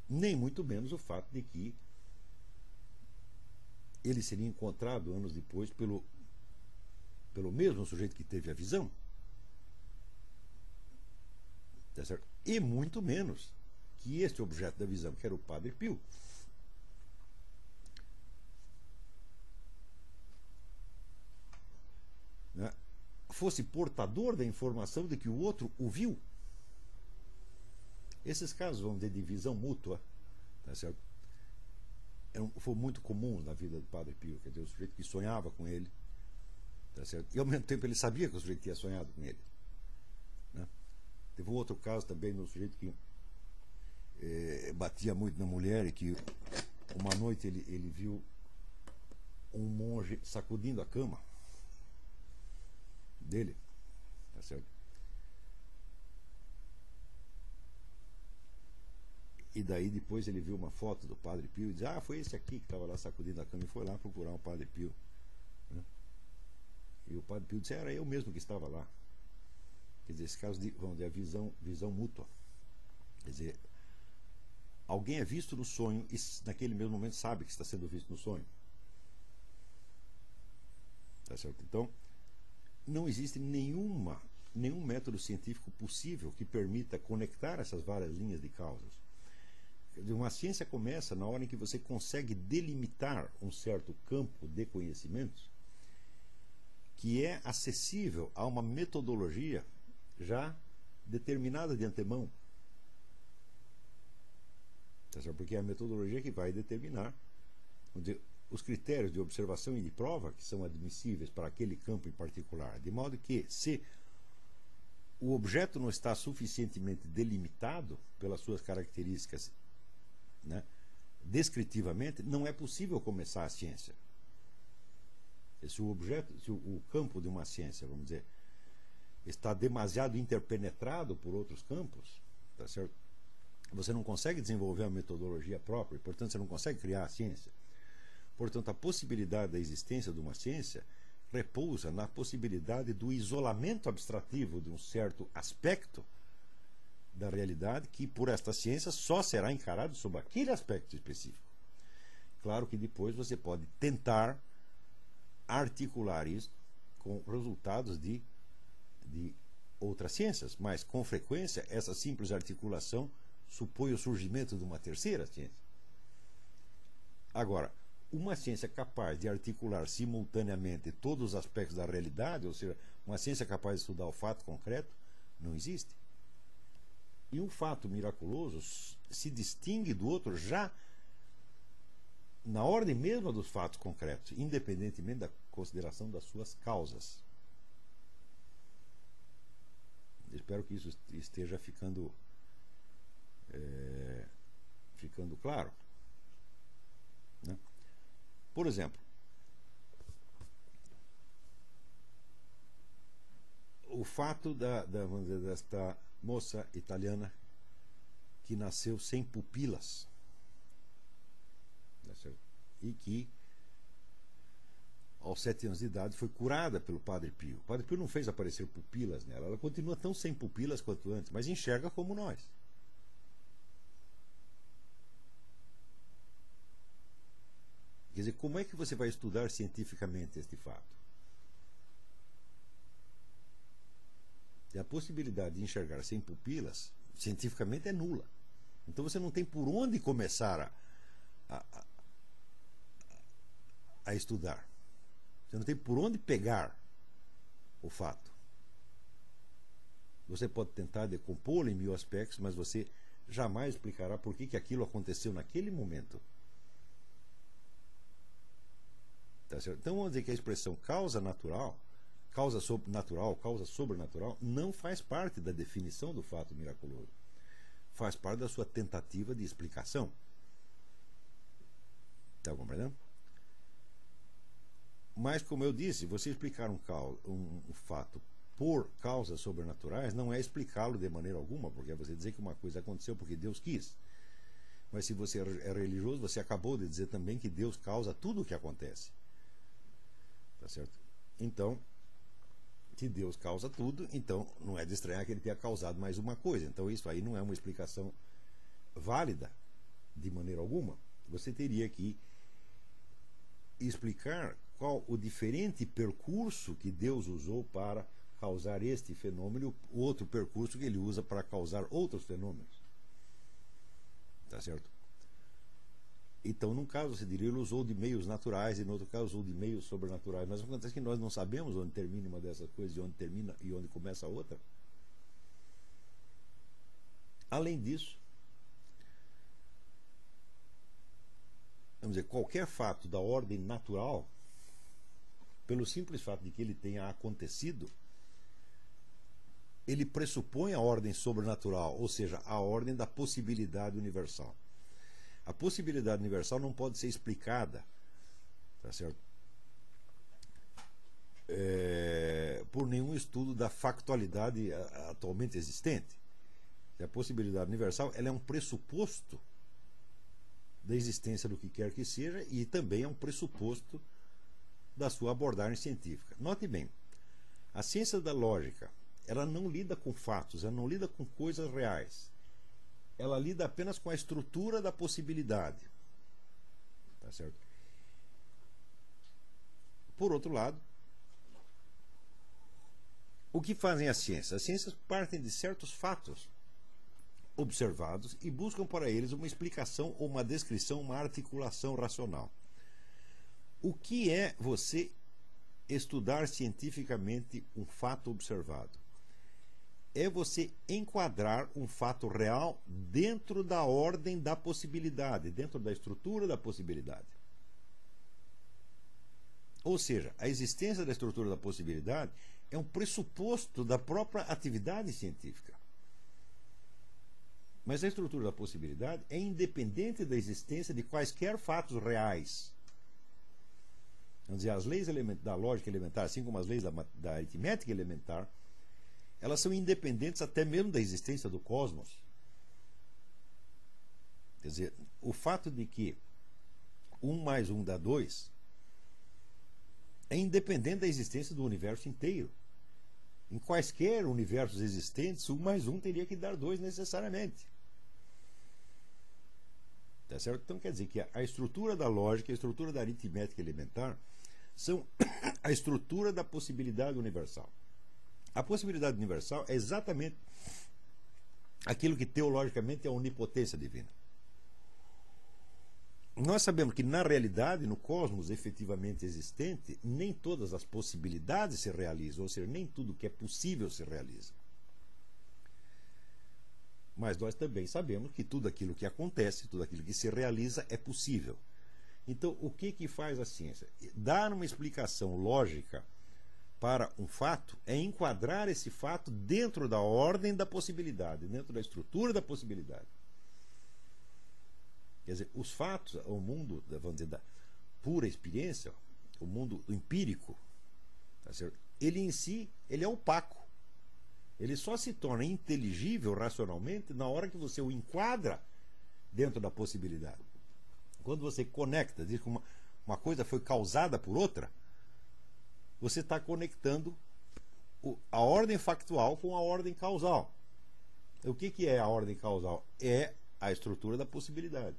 Nem muito menos o fato de que ele seria encontrado anos depois pelo mesmo sujeito que teve a visão. Tá certo? E muito menos que este objeto da visão, que era o Padre Pio, né, fosse portador da informação de que o outro o viu. Esses casos, vamos dizer, de visão mútua, tá certo? Foi muito comum na vida do Padre Pio. Quer dizer, o sujeito que sonhava com ele, tá certo? E ao mesmo tempo ele sabia que o sujeito tinha sonhado com ele, né? Teve um outro caso também de um sujeito que batia muito na mulher e que uma noite ele viu um monge sacudindo a cama. dele, tá certo? E daí depois ele viu uma foto do Padre Pio e diz: ah, foi esse aqui que estava lá sacudindo a cama, e foi lá procurar o Padre Pio, né? E o Padre Pio disse: era eu mesmo que estava lá. Quer dizer, esse caso de, vamos dizer, visão mútua. Quer dizer, alguém é visto no sonho e naquele mesmo momento sabe que está sendo visto no sonho. Tá certo? Então, não existe nenhum método científico possível que permita conectar essas várias linhas de causas. Uma ciência começa na hora em que você consegue delimitar um certo campo de conhecimentos que é acessível a uma metodologia já determinada de antemão. Porque é a metodologia que vai determinar os critérios de observação e de prova que são admissíveis para aquele campo em particular. De modo que, se o objeto não está suficientemente delimitado pelas suas características, né, descritivamente, não é possível começar a ciência. Se o campo de uma ciência, vamos dizer, está demasiado interpenetrado por outros campos, tá certo? Você não consegue desenvolver a metodologia própria, portanto você não consegue criar a ciência. Portanto, a possibilidade da existência de uma ciência repousa na possibilidade do isolamento abstrativo de um certo aspecto da realidade que, por esta ciência, só será encarado sob aquele aspecto específico. Claro que depois você pode tentar articular isso com resultados de outras ciências, mas, com frequência, essa simples articulação supõe o surgimento de uma terceira ciência. Agora, uma ciência capaz de articular simultaneamente todos os aspectos da realidade, ou seja, uma ciência capaz de estudar o fato concreto, não existe. E um fato miraculoso se distingue do outro já na ordem mesma dos fatos concretos, independentemente da consideração das suas causas. Espero que isso esteja ficando claro, né? Por exemplo, o fato vamos dizer, desta moça italiana que nasceu sem pupilas, e que aos 7 anos de idade foi curada pelo Padre Pio. O Padre Pio não fez aparecer pupilas nela, ela continua tão sem pupilas quanto antes, mas enxerga como nós. Quer dizer, como é que você vai estudar cientificamente este fato? E a possibilidade de enxergar sem pupilas, cientificamente, é nula. Então você não tem por onde começar a estudar. Você não tem por onde pegar o fato. Você pode tentar decompô-lo em 1000 aspectos, mas você jamais explicará por que aquilo aconteceu naquele momento. Tá certo? Então vamos dizer que a expressão causa natural, causa sobrenatural, não faz parte da definição do fato miraculoso. Faz parte da sua tentativa de explicação. Está compreendendo? Mas, como eu disse, você explicar um fato por causas sobrenaturais não é explicá-lo de maneira alguma, porque é você dizer que uma coisa aconteceu porque Deus quis. Mas se você é religioso, você acabou de dizer também que Deus causa tudo o que acontece. Tá certo? Então, se Deus causa tudo, então não é de estranhar que ele tenha causado mais uma coisa. Então isso aí não é uma explicação válida de maneira alguma. Você teria que explicar qual o diferente percurso que Deus usou para causar este fenômeno, o outro percurso que ele usa para causar outros fenômenos. Tá certo? Então, num caso, você diria, ele usou de meios naturais, e no outro caso, usou de meios sobrenaturais. Mas acontece que nós não sabemos onde termina uma dessas coisas e onde termina e onde começa a outra. Além disso, vamos dizer, qualquer fato da ordem natural, pelo simples fato de que ele tenha acontecido, ele pressupõe a ordem sobrenatural, ou seja, a ordem da possibilidade universal. A possibilidade universal não pode ser explicada, tá certo? por nenhum estudo da factualidade atualmente existente. A possibilidade universal ela é um pressuposto da existência do que quer que seja e também é um pressuposto da sua abordagem científica. Note bem, a ciência da lógica, ela não lida com fatos, ela não lida com coisas reais. Ela lida apenas com a estrutura da possibilidade. Tá certo? Por outro lado, o que fazem as ciências? As ciências partem de certos fatos observados e buscam para eles uma explicação, ou uma descrição, uma articulação racional. O que é você estudar cientificamente um fato observado? É você enquadrar um fato real dentro da ordem da possibilidade, dentro da estrutura da possibilidade. Ou seja, a existência da estrutura da possibilidade é um pressuposto da própria atividade científica. Mas a estrutura da possibilidade é independente da existência de quaisquer fatos reais. Vamos dizer, as leis da lógica elementar, assim como as leis da aritmética elementar, elas são independentes até mesmo da existência do cosmos. Quer dizer, o fato de que 1 mais 1 dá 2 é independente da existência do universo inteiro. Em quaisquer universos existentes, 1 mais 1 teria que dar 2 necessariamente. Tá certo? Então quer dizer que a estrutura da lógica, a estrutura da aritmética elementar são a estrutura da possibilidade universal. A possibilidade universal é exatamente aquilo que teologicamente é a onipotência divina. Nós sabemos que na realidade, no cosmos efetivamente existente, nem todas as possibilidades se realizam, ou seja, nem tudo que é possível se realiza. Mas nós também sabemos que tudo aquilo que acontece, tudo aquilo que se realiza é possível. Então, o que faz a ciência? Dar uma explicação lógica para um fato é enquadrar esse fato dentro da ordem da possibilidade, dentro da estrutura da possibilidade. Quer dizer, os fatos, o mundo, vamos dizer, da pura experiência, o mundo empírico, tá certo? Ele em si, ele é opaco. Ele só se torna inteligível racionalmente na hora que você o enquadra dentro da possibilidade. Quando você conecta, diz que uma coisa foi causada por outra, você está conectando a ordem factual com a ordem causal. O que é a ordem causal? É a estrutura da possibilidade.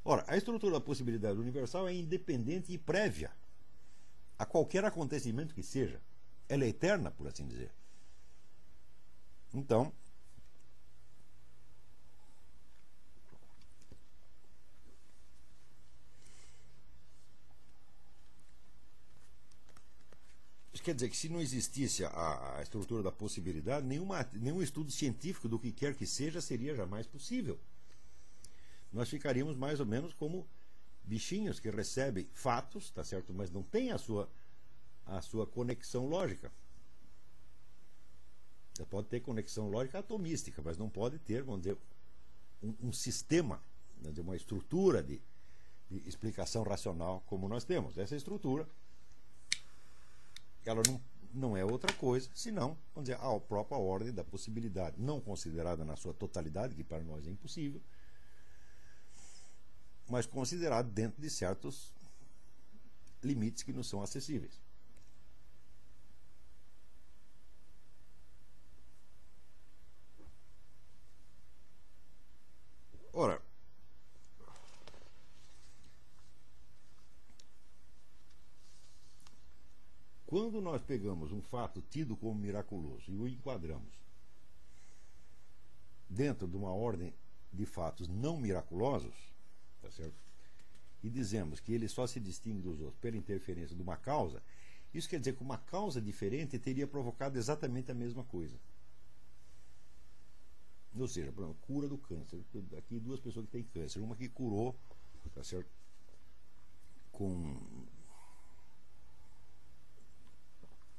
Ora, a estrutura da possibilidade universal é independente e prévia a qualquer acontecimento que seja. Ela é eterna, por assim dizer. Então, isso quer dizer que se não existisse a estrutura da possibilidade, nenhum estudo científico do que quer que seja seria jamais possível. Nós ficaríamos mais ou menos como bichinhos que recebem fatos, tá certo? Mas não tem a sua conexão lógica. Você pode ter conexão lógica atomística, mas não pode ter, vamos dizer, um sistema, vamos dizer, uma estrutura de explicação racional como nós temos. Essa estrutura, ela não é outra coisa, senão, vamos dizer, a própria ordem da possibilidade, não considerada na sua totalidade, que para nós é impossível, mas considerada dentro de certos limites que não são acessíveis. Ora, quando nós pegamos um fato tido como miraculoso e o enquadramos dentro de uma ordem de fatos não miraculosos, tá certo? E dizemos que ele só se distingue dos outros pela interferência de uma causa, isso quer dizer que uma causa diferente teria provocado exatamente a mesma coisa. Ou seja, por exemplo, cura do câncer. Aqui 2 pessoas que têm câncer, uma que curou, tá certo?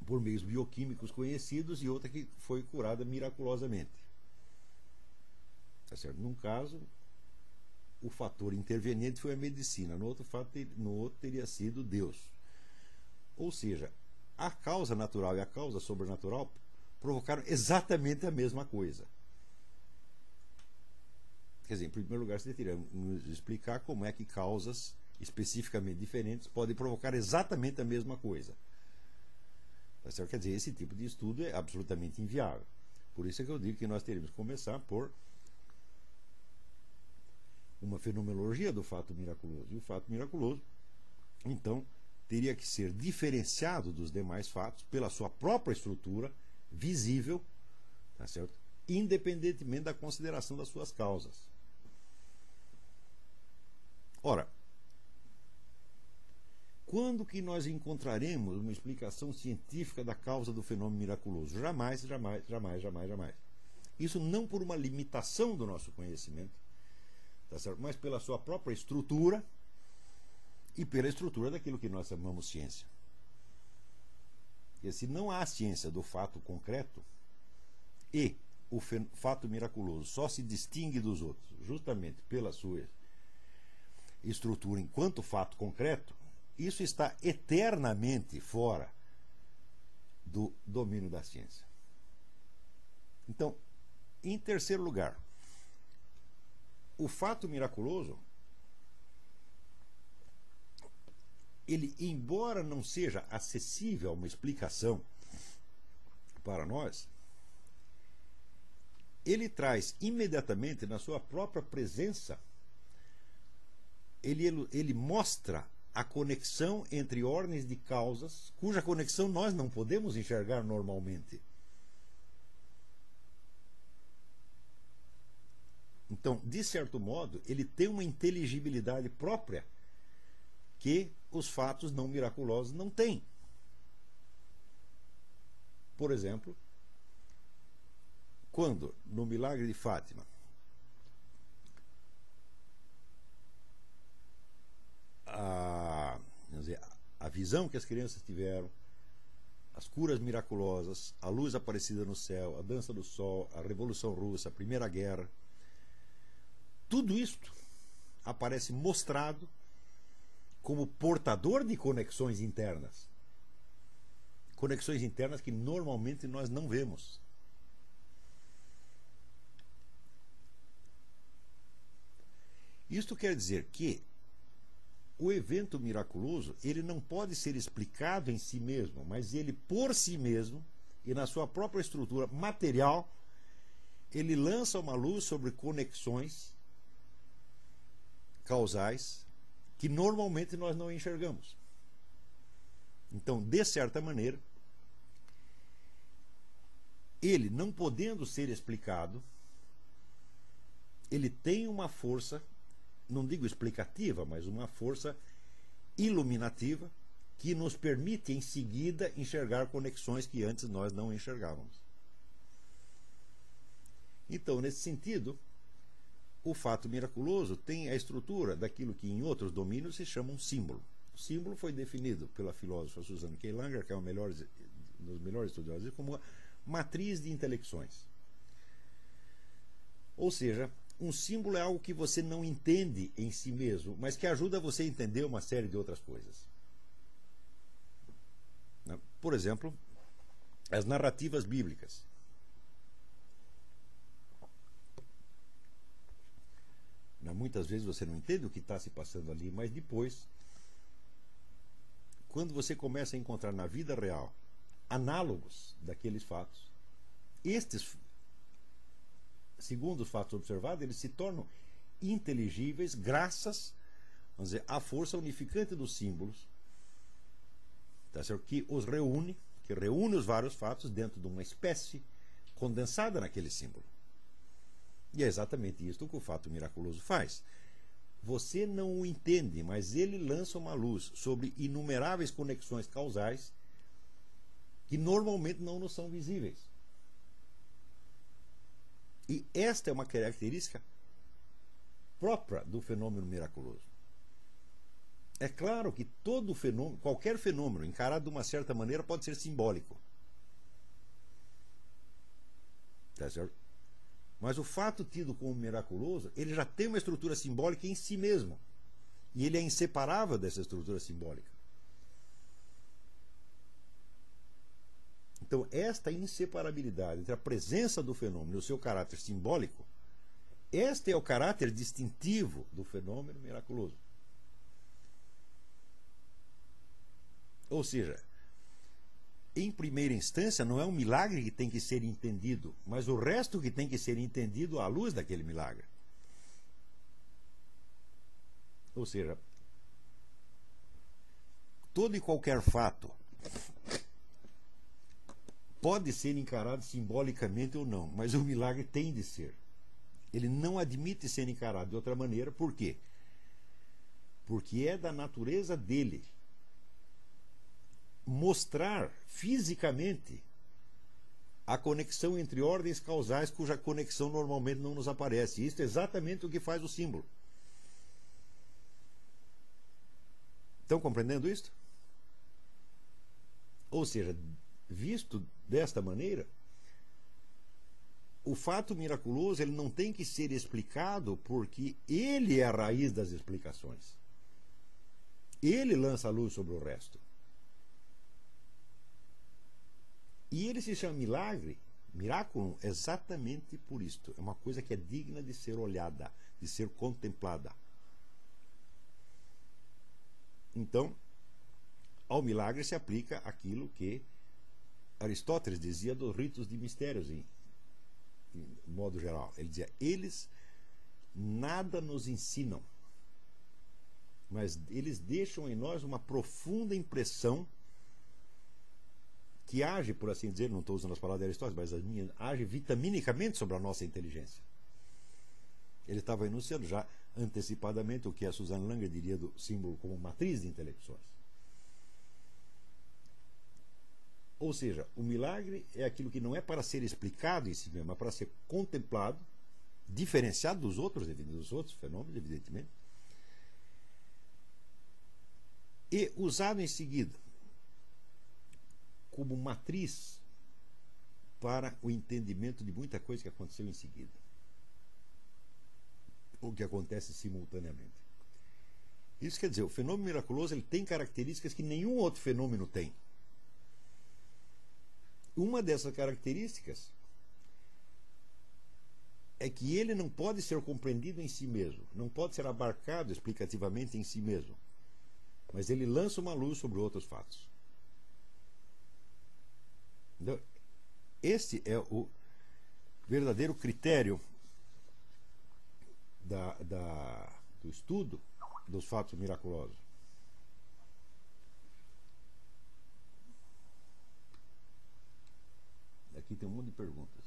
Por meios bioquímicos conhecidos, e outra que foi curada miraculosamente. Tá certo? Num caso, o fator interveniente foi a medicina, no outro teria sido Deus. Ou seja, a causa natural e a causa sobrenatural provocaram exatamente a mesma coisa. Quer dizer, em primeiro lugar, você teria que nos explicar como é que causas especificamente diferentes podem provocar exatamente a mesma coisa. Tá certo? Quer dizer, esse tipo de estudo é absolutamente inviável. Por isso é que eu digo que nós teríamos que começar por uma fenomenologia do fato miraculoso. E o fato miraculoso, então, teria que ser diferenciado dos demais fatos pela sua própria estrutura visível, tá certo? Independentemente da consideração das suas causas. Ora, quando que nós encontraremos uma explicação científica da causa do fenômeno miraculoso? Jamais, jamais, jamais, jamais, jamais. Isso não por uma limitação do nosso conhecimento, tá certo? Mas pela sua própria estrutura e pela estrutura daquilo que nós chamamos ciência. E se não há ciência do fato concreto e o fato miraculoso só se distingue dos outros justamente pela sua estrutura enquanto fato concreto, isso está eternamente fora do domínio da ciência. Então, em terceiro lugar, o fato miraculoso, ele, embora não seja acessível a uma explicação para nós, ele traz imediatamente na sua própria presença, ele mostra a conexão entre ordens de causas, cuja conexão nós não podemos enxergar normalmente. Então, de certo modo, ele tem uma inteligibilidade própria que os fatos não miraculosos não têm. Por exemplo, quando, no milagre de Fátima, a visão que as crianças tiveram, as curas miraculosas, a luz aparecida no céu, a dança do sol, a Revolução Russa, a Primeira Guerra, tudo isto aparece mostrado como portador de conexões internas. Conexões internas que normalmente nós não vemos. Isto quer dizer que o evento miraculoso, ele não pode ser explicado em si mesmo, mas ele por si mesmo e na sua própria estrutura material, ele lança uma luz sobre conexões causais que normalmente nós não enxergamos. Então, de certa maneira, ele, não podendo ser explicado, ele tem uma força, não digo explicativa, mas uma força iluminativa que nos permite em seguida enxergar conexões que antes nós não enxergávamos. Então, nesse sentido, o fato miraculoso tem a estrutura daquilo que em outros domínios se chama um símbolo. O símbolo foi definido pela filósofa Susan K. Langer, que é um dos melhores estudiosos, como uma matriz de intelecções. Ou seja, um símbolo é algo que você não entende em si mesmo, mas que ajuda você a entender uma série de outras coisas. Por exemplo, as narrativas bíblicas. Muitas vezes você não entende o que está se passando ali, mas depois, quando você começa a encontrar na vida real análogos daqueles fatos, estes, segundo os fatos observados, eles se tornam inteligíveis graças, vamos dizer, à força unificante dos símbolos, tá certo? Que os reúne, que reúne os vários fatos dentro de uma espécie condensada naquele símbolo. E é exatamente isso que o fato miraculoso faz. Você não o entende, mas ele lança uma luz sobre inumeráveis conexões causais que normalmente não nos são visíveis. E esta é uma característica própria do fenômeno miraculoso. É claro que todo fenômeno, qualquer fenômeno encarado de uma certa maneira pode ser simbólico. Tá certo? Mas o fato tido como miraculoso, ele já tem uma estrutura simbólica em si mesmo. E ele é inseparável dessa estrutura simbólica. Então, esta inseparabilidade entre a presença do fenômeno e o seu caráter simbólico, este é o caráter distintivo do fenômeno miraculoso. Ou seja, em primeira instância, não é um milagre que tem que ser entendido, mas o resto que tem que ser entendido à luz daquele milagre. Ou seja, todo e qualquer fato pode ser encarado simbolicamente ou não, mas o milagre tem de ser. Ele não admite ser encarado de outra maneira. Por quê? Porque é da natureza dele mostrar fisicamente a conexão entre ordens causais cuja conexão normalmente não nos aparece. Isso é exatamente o que faz o símbolo. Estão compreendendo isso? Ou seja, visto desta maneira, o fato miraculoso ele não tem que ser explicado porque ele é a raiz das explicações. Ele lança a luz sobre o resto. E ele se chama milagre, miraculum, exatamente por isto. É uma coisa que é digna de ser olhada, de ser contemplada. Então, ao milagre se aplica aquilo que Aristóteles dizia dos ritos de mistérios, em modo geral. Ele dizia, eles nada nos ensinam, mas eles deixam em nós uma profunda impressão que age, por assim dizer, não estou usando as palavras de Aristóteles, mas age vitaminicamente sobre a nossa inteligência. Ele estava enunciando já antecipadamente o que a Susan Langer diria do símbolo como matriz de intelecções. Ou seja, o milagre é aquilo que não é para ser explicado em si mesmo, mas para ser contemplado, diferenciado dos outros fenômenos, evidentemente, e usado em seguida como matriz para o entendimento de muita coisa que aconteceu em seguida, ou que acontece simultaneamente. Isso quer dizer, o fenômeno miraculoso ele tem características que nenhum outro fenômeno tem. Uma dessas características é que ele não pode ser compreendido em si mesmo, não pode ser abarcado explicativamente em si mesmo, mas ele lança uma luz sobre outros fatos. Então, este é o verdadeiro critério do estudo dos fatos miraculosos. Aqui tem um monte de perguntas.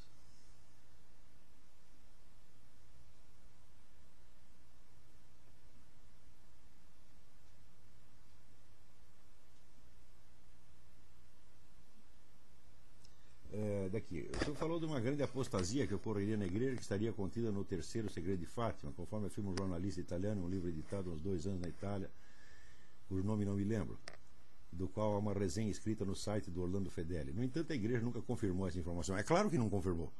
Daqui. O senhor falou de uma grande apostasia que ocorreria na igreja que estaria contida no terceiro segredo de Fátima, conforme afirma um jornalista italiano, um livro editado há uns 2 anos na Itália, cujo nome não me lembro, do qual há uma resenha escrita no site do Orlando Fedeli. No entanto, a igreja nunca confirmou essa informação. É claro que não confirmou.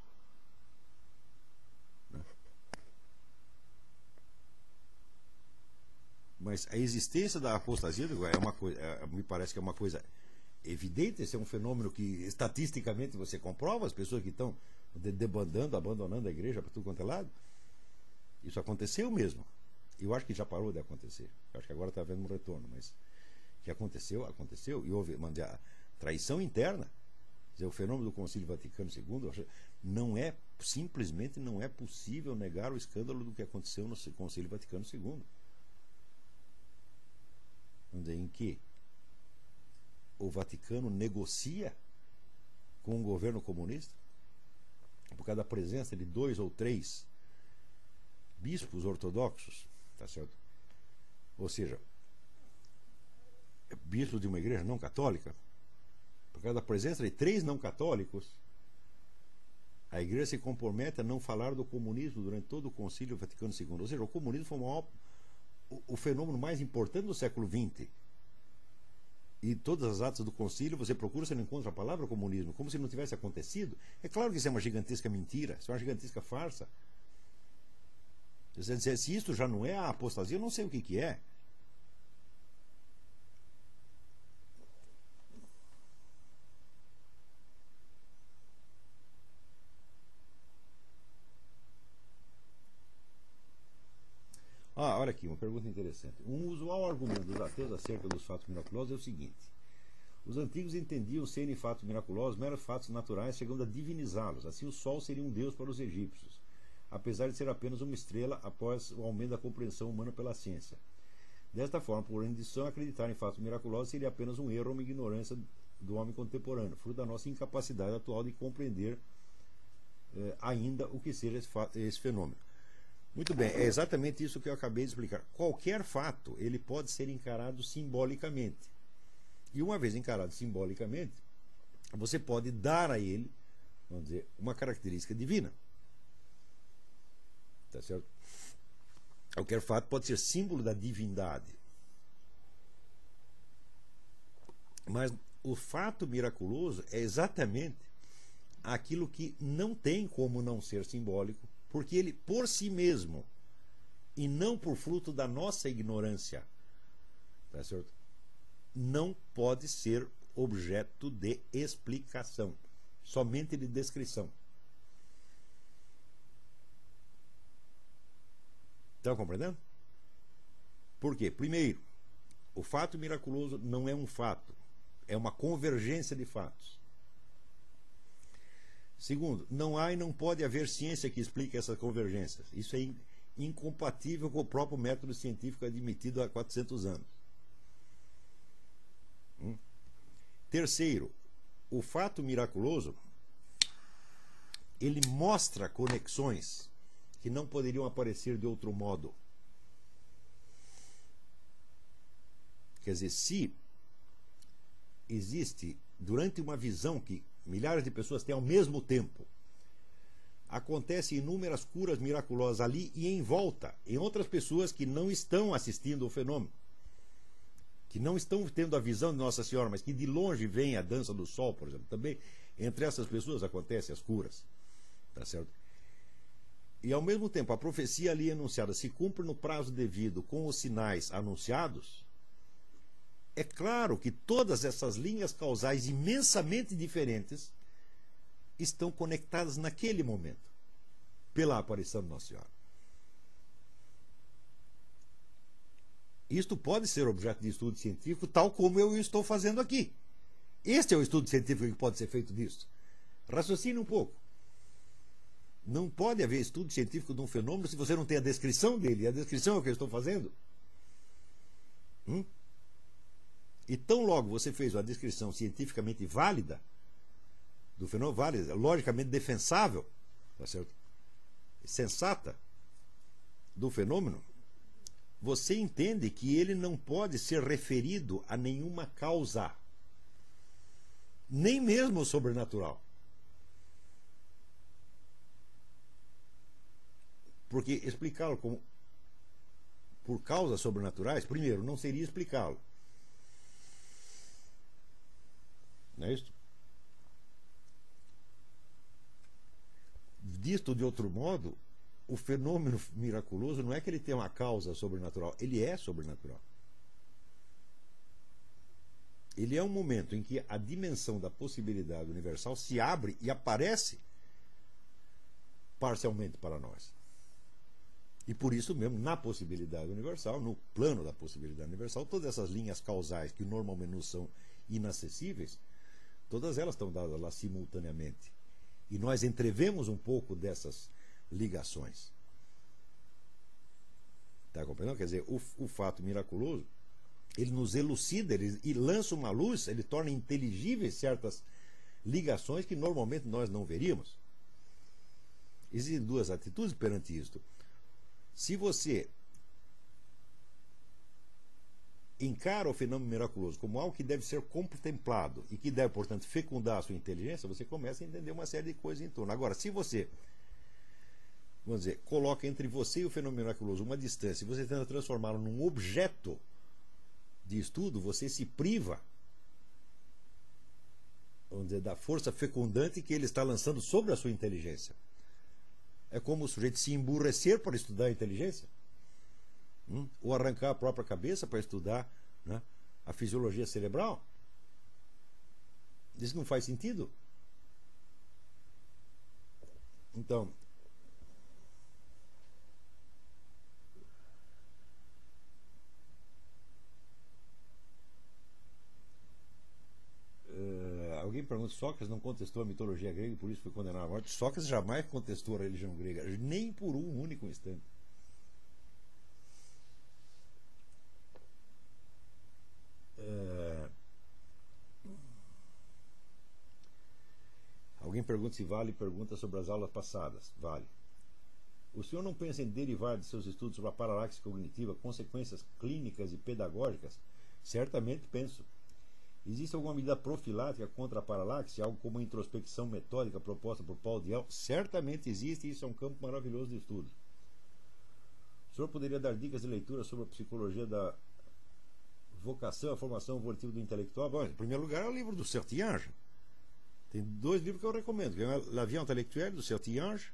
Mas a existência da apostasia é uma coisa, me parece que é uma coisa evidente. Esse é um fenômeno que estatisticamente você comprova, as pessoas que estão debandando, abandonando a igreja para tudo quanto é lado. Isso aconteceu mesmo. Eu acho que já parou de acontecer. Eu acho que agora está havendo um retorno, mas que aconteceu, aconteceu, e houve uma traição interna. Quer dizer, o fenômeno do Concílio Vaticano II, simplesmente não é possível negar o escândalo do que aconteceu no Concílio Vaticano II. Em que o Vaticano negocia com o governo comunista por causa da presença de 2 ou 3 bispos ortodoxos, tá certo? Ou seja, bispos de uma igreja não católica, por causa da presença de 3 não católicos, a igreja se compromete a não falar do comunismo durante todo o Concílio Vaticano II. Ou seja, o comunismo foi o fenômeno mais importante do século XX. E todas as atas do concílio você procura, você não encontra a palavra comunismo, como se não tivesse acontecido. É claro que isso é uma gigantesca mentira, isso é uma gigantesca farsa. Se isso já não é a apostasia, eu não sei o que é. Ah, olha aqui, uma pergunta interessante. Um usual argumento dos ateus acerca dos fatos miraculosos é o seguinte: os antigos entendiam serem fatos miraculosos meros fatos naturais, chegando a divinizá-los. Assim, o sol seria um deus para os egípcios, apesar de ser apenas uma estrela após o aumento da compreensão humana pela ciência. Desta forma, por rendição, acreditar em fatos miraculosos seria apenas um erro ou uma ignorância do homem contemporâneo, fruto da nossa incapacidade atual de compreender ainda o que seja esse fenômeno. Muito bem, é exatamente isso que eu acabei de explicar. Qualquer fato ele pode ser encarado simbolicamente. E uma vez encarado simbolicamente, você pode dar a ele, vamos dizer, uma característica divina. Tá certo? Qualquer fato pode ser símbolo da divindade. Mas o fato miraculoso é exatamente aquilo que não tem como não ser simbólico, porque ele, por si mesmo, e não por fruto da nossa ignorância, tá certo? Não pode ser objeto de explicação, somente de descrição. Estão compreendendo? Por quê? Primeiro, o fato miraculoso não é um fato, é uma convergência de fatos. Segundo, não há e não pode haver ciência que explique essas convergências. Isso é incompatível com o próprio método científico admitido há 400 anos. Terceiro, o fato miraculoso ele mostra conexões que não poderiam aparecer de outro modo. Quer dizer, se existe, durante uma visão que milhares de pessoas têm ao mesmo tempo, acontecem inúmeras curas miraculosas ali e em volta, em outras pessoas que não estão assistindo ao fenômeno, que não estão tendo a visão de Nossa Senhora, mas que de longe vem a dança do sol, por exemplo. Também entre essas pessoas acontecem as curas. Tá certo? E ao mesmo tempo, a profecia ali anunciada se cumpre no prazo devido com os sinais anunciados. É claro que todas essas linhas causais imensamente diferentes estão conectadas naquele momento, pela aparição de Nossa Senhora. Isto pode ser objeto de estudo científico, tal como eu estou fazendo aqui. Este é o estudo científico que pode ser feito disso. Raciocine um pouco. Não pode haver estudo científico de um fenômeno se você não tem a descrição dele. E a descrição é o que eu estou fazendo. E tão logo você fez uma descrição cientificamente válida do fenômeno, válida, logicamente defensável, tá certo? Sensata do fenômeno, você entende que ele não pode ser referido a nenhuma causa, nem mesmo o sobrenatural. Porque explicá-lo como por causas sobrenaturais, primeiro, não seria explicá-lo. Não é isso? Visto de outro modo, o fenômeno miraculoso não é que ele tem uma causa sobrenatural, ele é sobrenatural. Ele é um momento em que a dimensão da possibilidade universal se abre e aparece parcialmente para nós. E por isso mesmo, na possibilidade universal, no plano da possibilidade universal, todas essas linhas causais que normalmente nos são inacessíveis, todas elas estão dadas lá simultaneamente. E nós entrevemos um pouco dessas ligações. Está compreendendo? Quer dizer, o fato miraculoso, ele nos elucida, ele lança uma luz, ele torna inteligíveis certas ligações que normalmente nós não veríamos. Existem duas atitudes perante isto. Se você encara o fenômeno miraculoso como algo que deve ser contemplado e que deve, portanto, fecundar a sua inteligência, você começa a entender uma série de coisas em torno. Agora, se você, vamos dizer, coloca entre você e o fenômeno miraculoso uma distância e você tenta transformá-lo num objeto de estudo, você se priva, vamos dizer, da força fecundante que ele está lançando sobre a sua inteligência. É como o sujeito se emburrecer para estudar a inteligência, ou arrancar a própria cabeça para estudar, né, a fisiologia cerebral. Isso não faz sentido. Então, alguém pergunta, Sócrates não contestou a mitologia grega e por isso foi condenado à morte? Sócrates jamais contestou a religião grega, nem por um único instante. Alguém pergunta se Vale pergunta sobre as aulas passadas. Vale. O senhor não pensa em derivar de seus estudos sobre a paralaxe cognitiva consequências clínicas e pedagógicas? Certamente penso. Existe alguma medida profilática contra a paralaxe, algo como a introspecção metódica proposta por Paul Diel? Certamente existe, e isso é um campo maravilhoso de estudo. O senhor poderia dar dicas de leitura sobre a psicologia da vocação, a formação evolutiva do intelectual? Bom, em primeiro lugar é o livro do Sertillanges. Tem 2 livros que eu recomendo, que é La Vie Intellectuelle, do Sertillanges,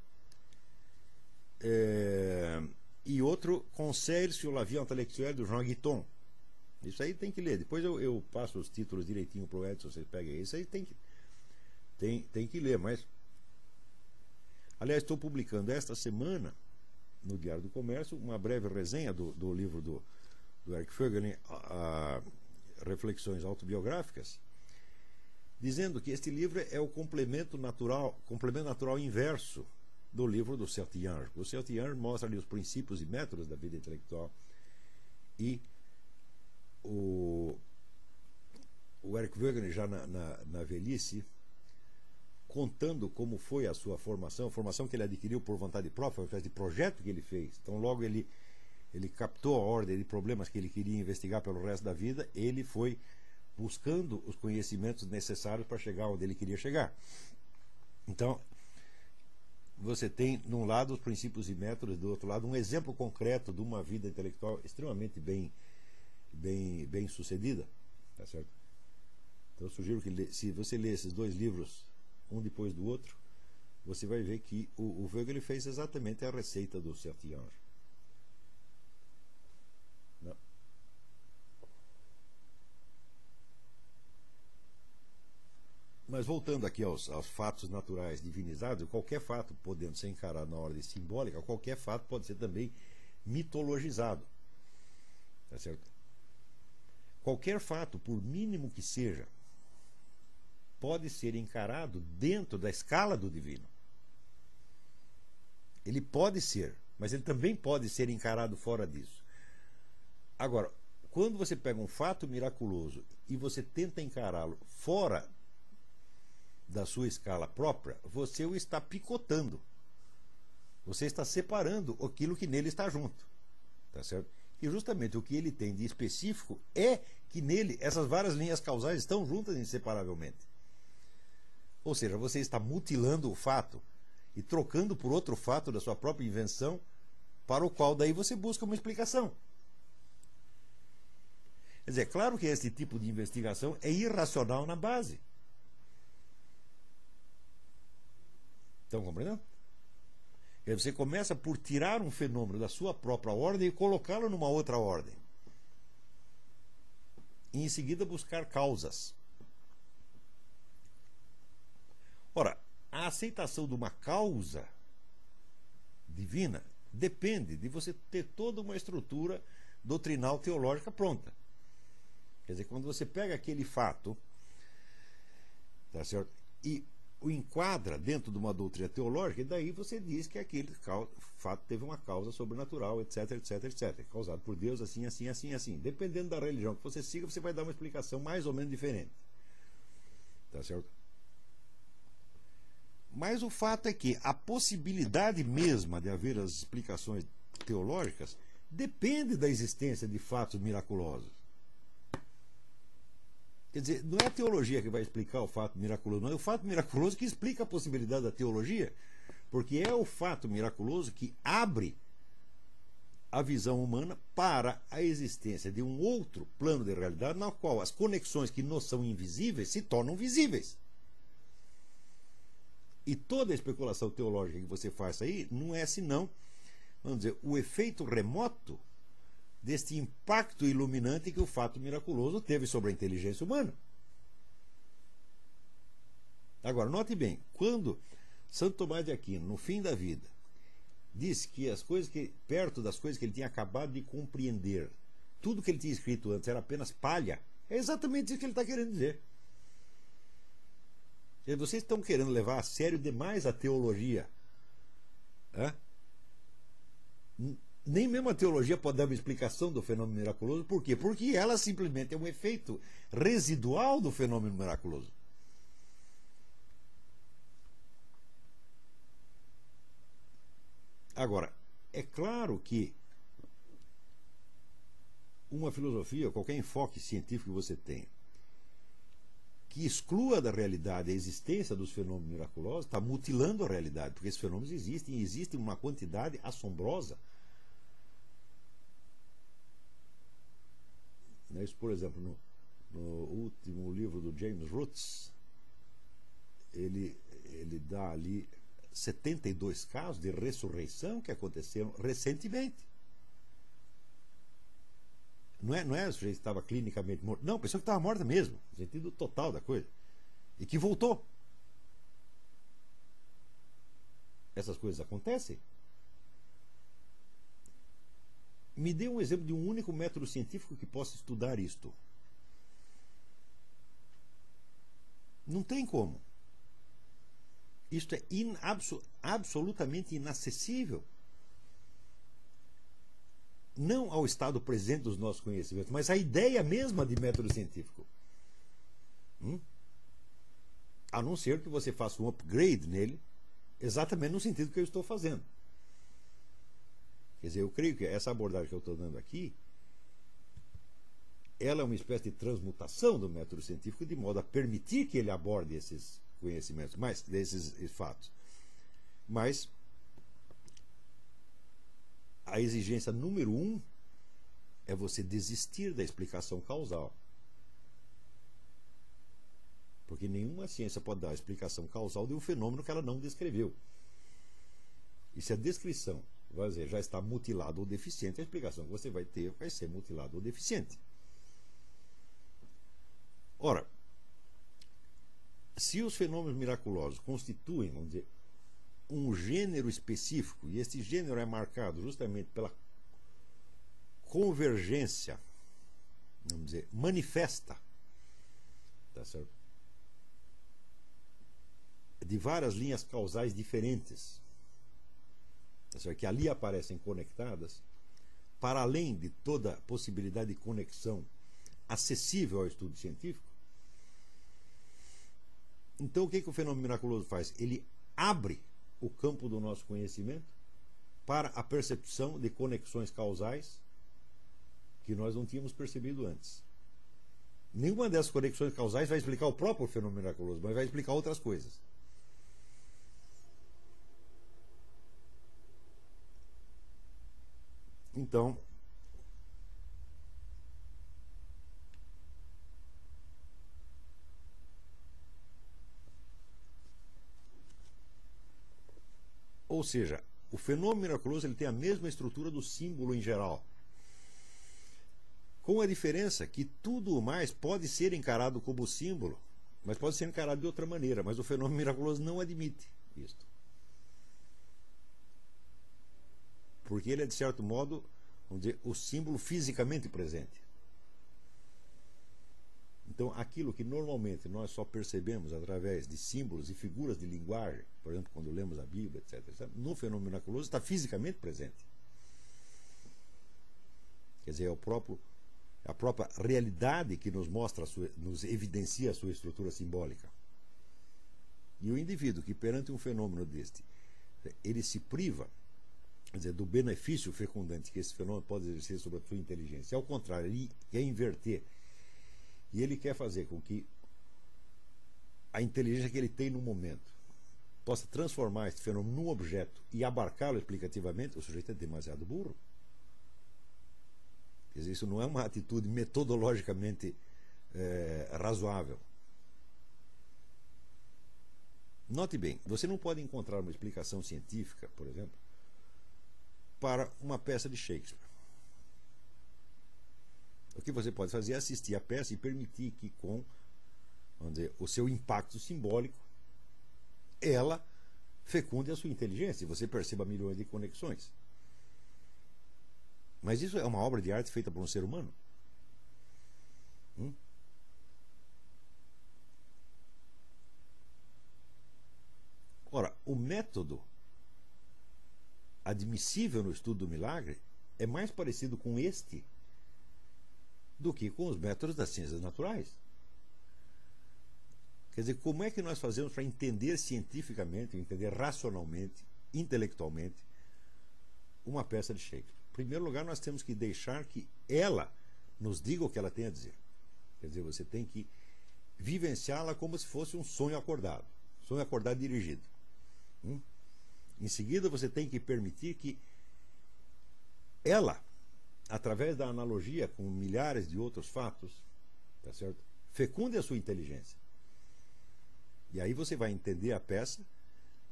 e outro, Conseils sur la Vie Intellectuelle, do Jean Guiton. Isso aí tem que ler. Depois eu passo os títulos direitinho para o Edson, vocês peguem aí. Isso aí tem que ler. Mas, aliás, estou publicando esta semana, no Diário do Comércio, uma breve resenha do livro do Eric Voegelin, Reflexões Autobiográficas, dizendo que este livro é o complemento natural inverso do livro do Sertillanges. O Sertillanges mostra ali os princípios e métodos da vida intelectual, e o Eric Voegelin, já na velhice, contando como foi a sua formação, a formação que ele adquiriu por vontade própria, foi uma espécie de projeto que ele fez. Então, logo ele captou a ordem de problemas que ele queria investigar pelo resto da vida, ele foi buscando os conhecimentos necessários para chegar onde ele queria chegar. Então, você tem, de um lado, os princípios e métodos, do outro lado, um exemplo concreto de uma vida intelectual extremamente bem sucedida. Tá certo? Então, eu sugiro que, se você ler esses 2 livros, um depois do outro, você vai ver que o Voegelin fez exatamente a receita do Sertillanges. Não. Mas voltando aqui aos fatos naturais divinizados, qualquer fato podendo ser encarado na ordem simbólica, qualquer fato pode ser também mitologizado. Tá certo? Qualquer fato, por mínimo que seja, pode ser encarado dentro da escala do divino. Ele pode ser, mas ele também pode ser encarado fora disso. Agora, quando você pega um fato miraculoso e você tenta encará-lo fora da sua escala própria, você o está picotando. Você está separando aquilo que nele está junto. Tá certo? E justamente o que ele tem de específico é que nele essas várias linhas causais estão juntas inseparavelmente. Ou seja, você está mutilando o fato e trocando por outro fato da sua própria invenção, para o qual daí você busca uma explicação. Quer dizer, é claro que esse tipo de investigação é irracional na base. Estão compreendendo? Você começa por tirar um fenômeno da sua própria ordem e colocá-lo numa outra ordem. E em seguida buscar causas. Ora, a aceitação de uma causa divina depende de você ter toda uma estrutura doutrinal teológica pronta. Quer dizer, quando você pega aquele fato, tá certo? E o enquadra dentro de uma doutrina teológica, e daí você diz que aquele fato teve uma causa sobrenatural, etc, etc, etc. Causado por Deus, assim, assim, assim, assim. Dependendo da religião que você siga, você vai dar uma explicação mais ou menos diferente. Tá certo? Mas o fato é que a possibilidade mesma de haver as explicações teológicas depende da existência de fatos miraculosos. Quer dizer, não é a teologia que vai explicar o fato miraculoso, não é o fato miraculoso que explica a possibilidade da teologia, porque é o fato miraculoso que abre a visão humana para a existência de um outro plano de realidade, na qual as conexões que nos são invisíveis se tornam visíveis. E toda a especulação teológica que você faz aí não é senão, vamos dizer, o efeito remoto deste impacto iluminante que o fato miraculoso teve sobre a inteligência humana. Agora, note bem, quando Santo Tomás de Aquino, no fim da vida, disse que as coisas perto das coisas que ele tinha acabado de compreender, tudo que ele tinha escrito antes era apenas palha, é exatamente isso que ele está querendo dizer. E vocês estão querendo levar a sério demais a teologia. Hã? Nem mesmo a teologia pode dar uma explicação do fenômeno miraculoso. Por quê? Porque ela simplesmente é um efeito residual do fenômeno miraculoso. Agora, é claro que uma filosofia, qualquer enfoque científico que você tenha, que exclua da realidade a existência dos fenômenos miraculosos, está mutilando a realidade, porque esses fenômenos existem, e existem uma quantidade assombrosa. Isso, por exemplo, no último livro do James Roots, ele dá ali 72 casos de ressurreição que aconteceram recentemente. Não é o sujeito que estava clinicamente morto. Não, a pessoa que estava morta mesmo, no sentido total da coisa. E que voltou. Essas coisas acontecem. Me dê um exemplo de um único método científico que possa estudar isto. Não tem como. Isto é absolutamente inacessível. Não ao estado presente dos nossos conhecimentos, mas à ideia mesma de método científico. A não ser que você faça um upgrade nele, exatamente no sentido que eu estou fazendo. Quer dizer, eu creio que essa abordagem que eu estou dando aqui, ela é uma espécie de transmutação do método científico de modo a permitir que ele aborde esses conhecimentos, mais desses fatos. Mas a exigência número 1 é você desistir da explicação causal. Porque nenhuma ciência pode dar a explicação causal de um fenômeno que ela não descreveu. E se a descrição, vai dizer, já está mutilada ou deficiente, a explicação que você vai ter vai ser mutilada ou deficiente. Ora, se os fenômenos miraculosos constituem, vamos dizer, um gênero específico, e este gênero é marcado justamente pela convergência, vamos dizer, manifesta, tá certo? De várias linhas causais diferentes, tá certo? Que ali aparecem conectadas, para além de toda possibilidade de conexão acessível ao estudo científico. Então, o que o fenômeno miraculoso faz? Ele abre o campo do nosso conhecimento para a percepção de conexões causais que nós não tínhamos percebido antes. Nenhuma dessas conexões causais vai explicar o próprio fenômeno miraculoso, mas vai explicar outras coisas. Então, ou seja, o fenômeno miraculoso ele tem a mesma estrutura do símbolo em geral, com a diferença que tudo o mais pode ser encarado como símbolo, mas pode ser encarado de outra maneira, mas o fenômeno miraculoso não admite isto. Porque ele é, de certo modo, vamos dizer, o símbolo fisicamente presente. Então, aquilo que normalmente nós só percebemos através de símbolos e figuras de linguagem, por exemplo, quando lemos a Bíblia, etc., no fenômeno miraculoso está fisicamente presente. Quer dizer, é a própria realidade que nos mostra, nos evidencia a sua estrutura simbólica. E o indivíduo que, perante um fenômeno deste, ele se priva, quer dizer, do benefício fecundante que esse fenômeno pode exercer sobre a sua inteligência. Ao contrário, ele quer inverter. E ele quer fazer com que a inteligência que ele tem no momento possa transformar esse fenômeno num objeto e abarcá-lo explicativamente. O sujeito é demasiado burro. Quer dizer, isso não é uma atitude metodologicamente razoável. Note bem, você não pode encontrar uma explicação científica, por exemplo, para uma peça de Shakespeare. O que você pode fazer é assistir a peça e permitir que, com, vamos dizer, o seu impacto simbólico, ela fecunde a sua inteligência e você perceba milhões de conexões. Mas isso é uma obra de arte feita por um ser humano? método admissível no estudo do milagre é mais parecido com este do que com os métodos das ciências naturais. Quer dizer, como é que nós fazemos para entender cientificamente, entender racionalmente, intelectualmente, uma peça de Shakespeare? Em primeiro lugar, nós temos que deixar que ela nos diga o que ela tem a dizer. Quer dizer, você tem que vivenciá-la como se fosse um sonho acordado dirigido. Em seguida, você tem que permitir que ela, através da analogia com milhares de outros fatos, tá certo? Fecunde a sua inteligência. E aí você vai entender a peça,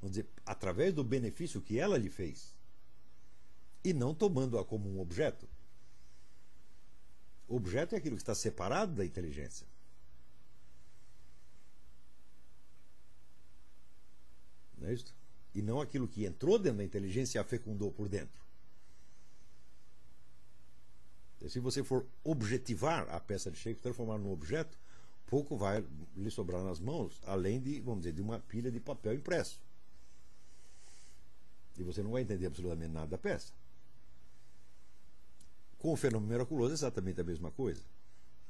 vamos dizer, através do benefício que ela lhe fez, e não tomando-a como um objeto. O objeto é aquilo que está separado da inteligência. Não é isso? E não aquilo que entrou dentro da inteligência e a fecundou por dentro. E se você for objetivar a peça de Shakespeare, transformar num objeto, pouco vai lhe sobrar nas mãos, além de, vamos dizer, de uma pilha de papel impresso. E você não vai entender absolutamente nada da peça. Com o fenômeno miraculoso é exatamente a mesma coisa.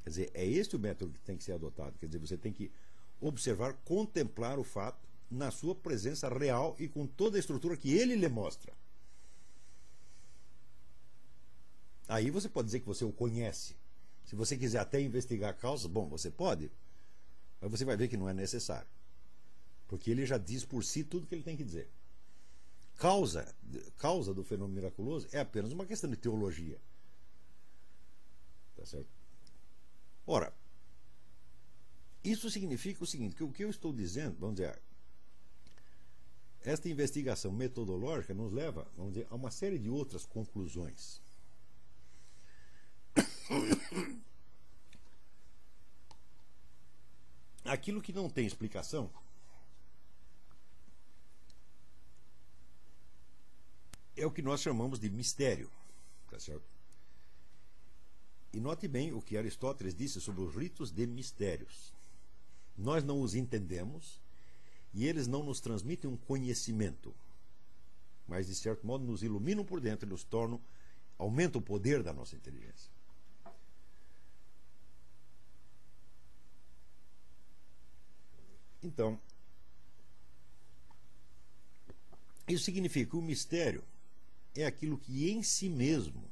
Quer dizer, é este o método que tem que ser adotado. Quer dizer, você tem que observar, contemplar o fato na sua presença real e com toda a estrutura que ele lhe mostra. Aí você pode dizer que você o conhece. Se você quiser até investigar causas, bom, você pode, mas você vai ver que não é necessário. Porque ele já diz por si tudo que ele tem que dizer. Causa do fenômeno miraculoso é apenas uma questão de teologia. Tá certo? Ora, isso significa o seguinte, que o que eu estou dizendo, vamos dizer, esta investigação metodológica nos leva, vamos dizer, a uma série de outras conclusões. Aquilo que não tem explicação é o que nós chamamos de mistério, tá certo? E note bem o que Aristóteles disse sobre os ritos de mistérios. Nós não os entendemos e eles não nos transmitem um conhecimento, mas de certo modo nos iluminam por dentro e nos tornam, aumentam o poder da nossa inteligência. Então, isso significa que o mistério é aquilo que em si mesmo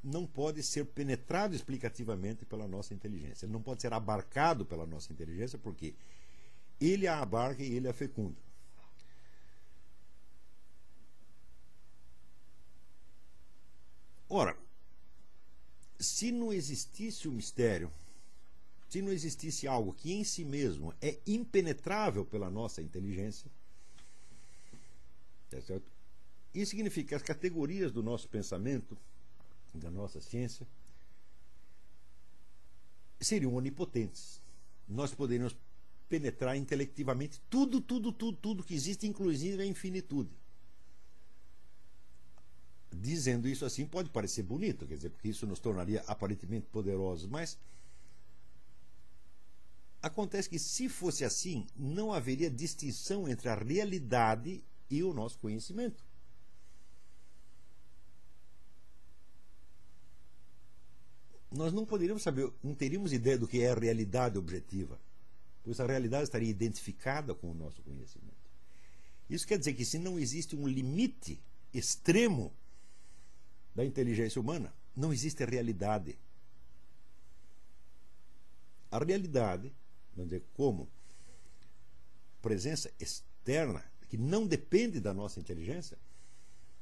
não pode ser penetrado explicativamente pela nossa inteligência. Ele não pode ser abarcado pela nossa inteligência, porque ele a abarca e ele a fecunda. Ora, se não existisse o mistério, se não existisse algo que em si mesmo é impenetrável pela nossa inteligência, tá certo? Isso significa que as categorias do nosso pensamento, da nossa ciência, seriam onipotentes. Nós poderíamos penetrar intelectivamente tudo que existe, inclusive a infinitude. Dizendo isso assim pode parecer bonito, quer dizer, porque isso nos tornaria aparentemente poderosos, mas acontece que, se fosse assim, não haveria distinção entre a realidade e o nosso conhecimento. Nós não poderíamos saber, não teríamos ideia do que é a realidade objetiva, pois a realidade estaria identificada com o nosso conhecimento. Isso quer dizer que, se não existe um limite extremo da inteligência humana, não existe a realidade. A realidade, vamos dizer, como presença externa, que não depende da nossa inteligência,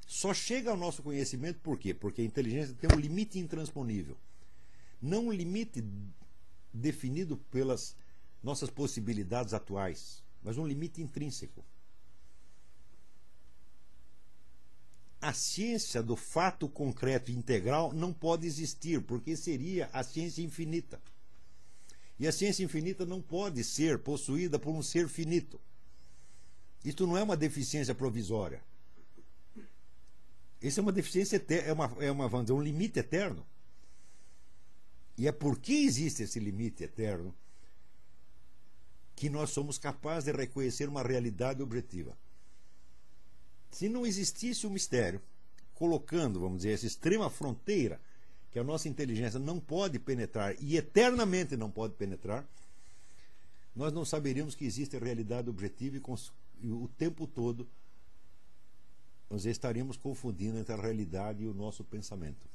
só chega ao nosso conhecimento por quê? Porque a inteligência tem um limite intransponível. Não um limite definido pelas nossas possibilidades atuais, mas um limite intrínseco. A ciência do fato concreto e integral não pode existir, porque seria a ciência infinita. E a ciência infinita não pode ser possuída por um ser finito. Isto não é uma deficiência provisória. Isso é uma deficiência eterna, vamos dizer, um limite eterno. E é porque existe esse limite eterno que nós somos capazes de reconhecer uma realidade objetiva. Se não existisse o mistério, colocando, vamos dizer, essa extrema fronteira que a nossa inteligência não pode penetrar e eternamente não pode penetrar, nós não saberíamos que existe a realidade objetiva e o tempo todo nós estaríamos confundindo entre a realidade e o nosso pensamento.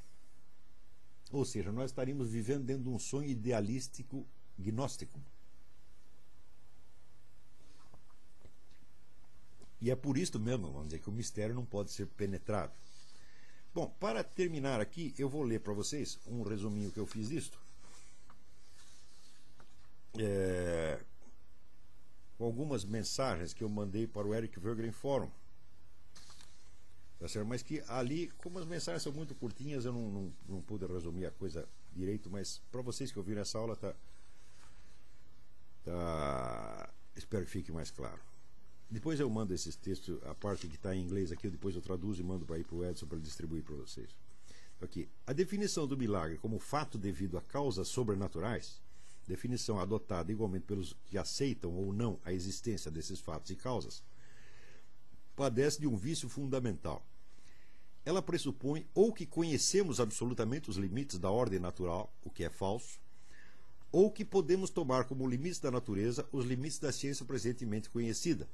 Ou seja, nós estaríamos vivendo dentro de um sonho idealístico gnóstico. E é por isso mesmo, vamos dizer, que o mistério não pode ser penetrado. Bom, para terminar aqui, eu vou ler para vocês um resuminho que eu fiz disto. Com algumas mensagens que eu mandei para o Eric Voegelin Forum. Tá certo? Mas que ali, como as mensagens são muito curtinhas, eu não pude resumir a coisa direito, mas para vocês que ouviram essa aula, espero que fique mais claro. Depois eu mando esses textos, a parte que está em inglês aqui, depois eu traduzo e mando para ir para o Edson para ele distribuir para vocês. Aqui, a definição do milagre como fato devido a causas sobrenaturais, definição adotada igualmente pelos que aceitam ou não a existência desses fatos e causas, padece de um vício fundamental. Ela pressupõe ou que conhecemos absolutamente os limites da ordem natural, o que é falso, ou que podemos tomar como limites da natureza os limites da ciência presentemente conhecida,